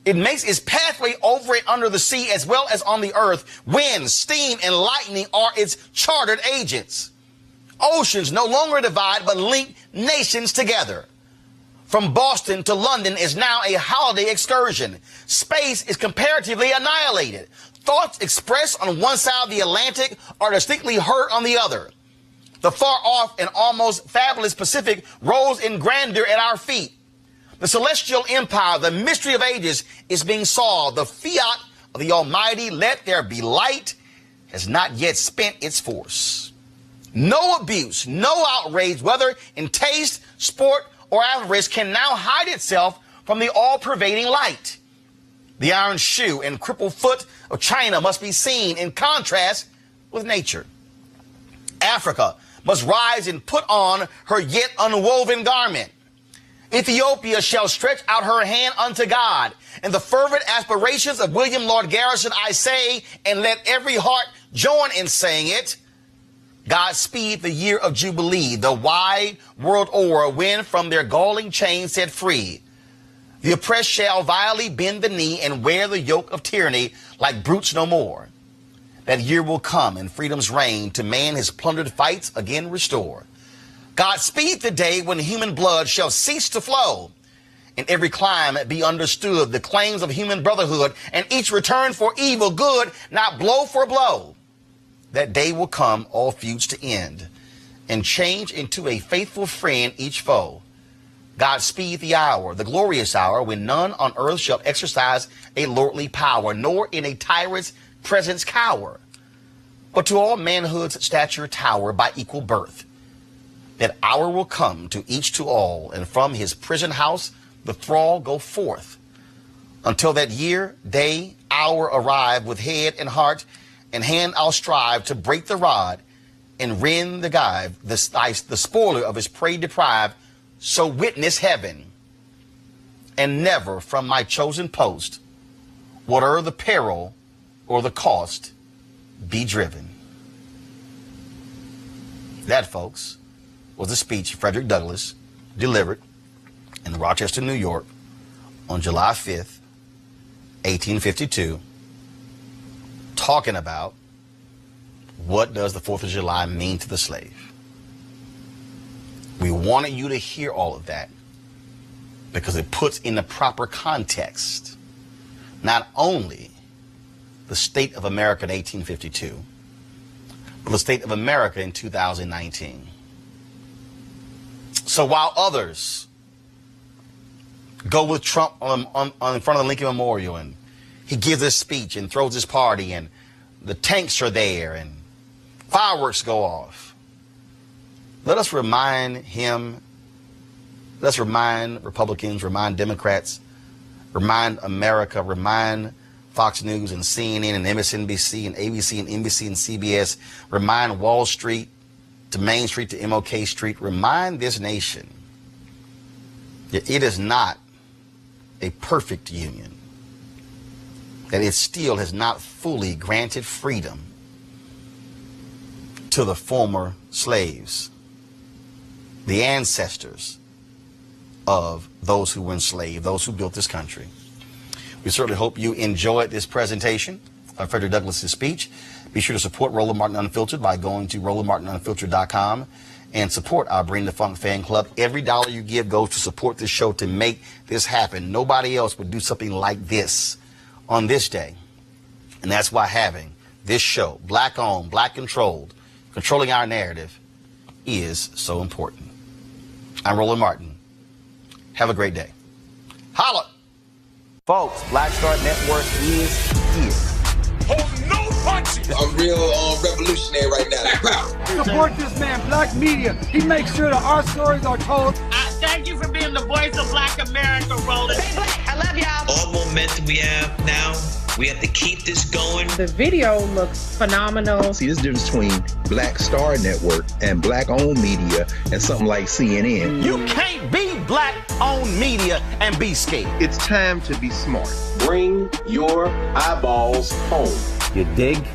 It makes its pathway over and under the sea as well as on the earth. Wind, steam, and lightning are its chartered agents. Oceans no longer divide but link nations together. From Boston to London is now a holiday excursion. Space is comparatively annihilated. Thoughts expressed on one side of the Atlantic are distinctly heard on the other. The far-off and almost fabulous Pacific rose in grandeur at our feet. The celestial empire, the mystery of ages, is being solved. The fiat of the Almighty, let there be light, has not yet spent its force. No abuse, no outrage, whether in taste, sport, or avarice, can now hide itself from the all-pervading light. The iron shoe and crippled foot of China must be seen in contrast with nature. Africa must rise and put on her yet unwoven garment. Ethiopia shall stretch out her hand unto God. And the fervent aspirations of William Lord Garrison I say, and let every heart join in saying it, Godspeed the year of Jubilee, the wide world o'er, when from their galling chains set free. The oppressed shall vilely bend the knee and wear the yoke of tyranny like brutes no more. That year will come and freedom's reign to man his plundered fights again restore. Godspeed the day when human blood shall cease to flow. In every clime be understood the claims of human brotherhood, and each return for evil good, not blow for blow. That day will come, all feuds to end, and change into a faithful friend each foe. Godspeed the hour, the glorious hour, when none on earth shall exercise a lordly power, nor in a tyrant's presence cower, but to all manhood's stature tower by equal birth. That hour will come to each to all, and from his prison house the thrall go forth. Until that year, day, hour arrive, with head and heart and hand I'll strive to break the rod and rend the guide, the spoiler of his prey deprived. So witness heaven, and never from my chosen post, whate'er the peril or the cost, be driven. That, folks, was a speech Frederick Douglass delivered in Rochester, New York on July 5th, 1852, talking about what does the 4th of July mean to the slave. We wanted you to hear all of that because it puts in the proper context not only the state of America in 1852, but the state of America in 2019. So while others go with Trump on in front of the Lincoln Memorial, and he gives this speech and throws this party, and the tanks are there and fireworks go off, let us remind him, let's remind Republicans, remind Democrats, remind America, remind Fox News and CNN and MSNBC and ABC and NBC and CBS, remind Wall Street to Main Street to MLK Street, remind this nation that it is not a perfect union, that it still has not fully granted freedom to the former slaves, the ancestors of those who were enslaved, those who built this country. We certainly hope you enjoyed this presentation of Frederick Douglass's speech. Be sure to support Roland Martin Unfiltered by going to RolandMartinUnfiltered.com and support our Bring the Funk fan club. Every dollar you give goes to support this show to make this happen. Nobody else would do something like this on this day. And that's why having this show, black owned, black controlled, controlling our narrative, is so important. I'm Roland Martin. Have a great day. Holla! Folks, Black Star Network is here. Hold no punches! I'm real revolutionary right now. Support this man, Black Media. He makes sure that our stories are told. Thank you for being the voice of Black America, Roland. Stay black. I love y'all. All momentum we have now, we have to keep this going. The video looks phenomenal. See, this difference between Black Star Network and black-owned media and something like CNN. You can't be black-owned media and be scared. It's time to be smart. Bring your eyeballs home. You dig?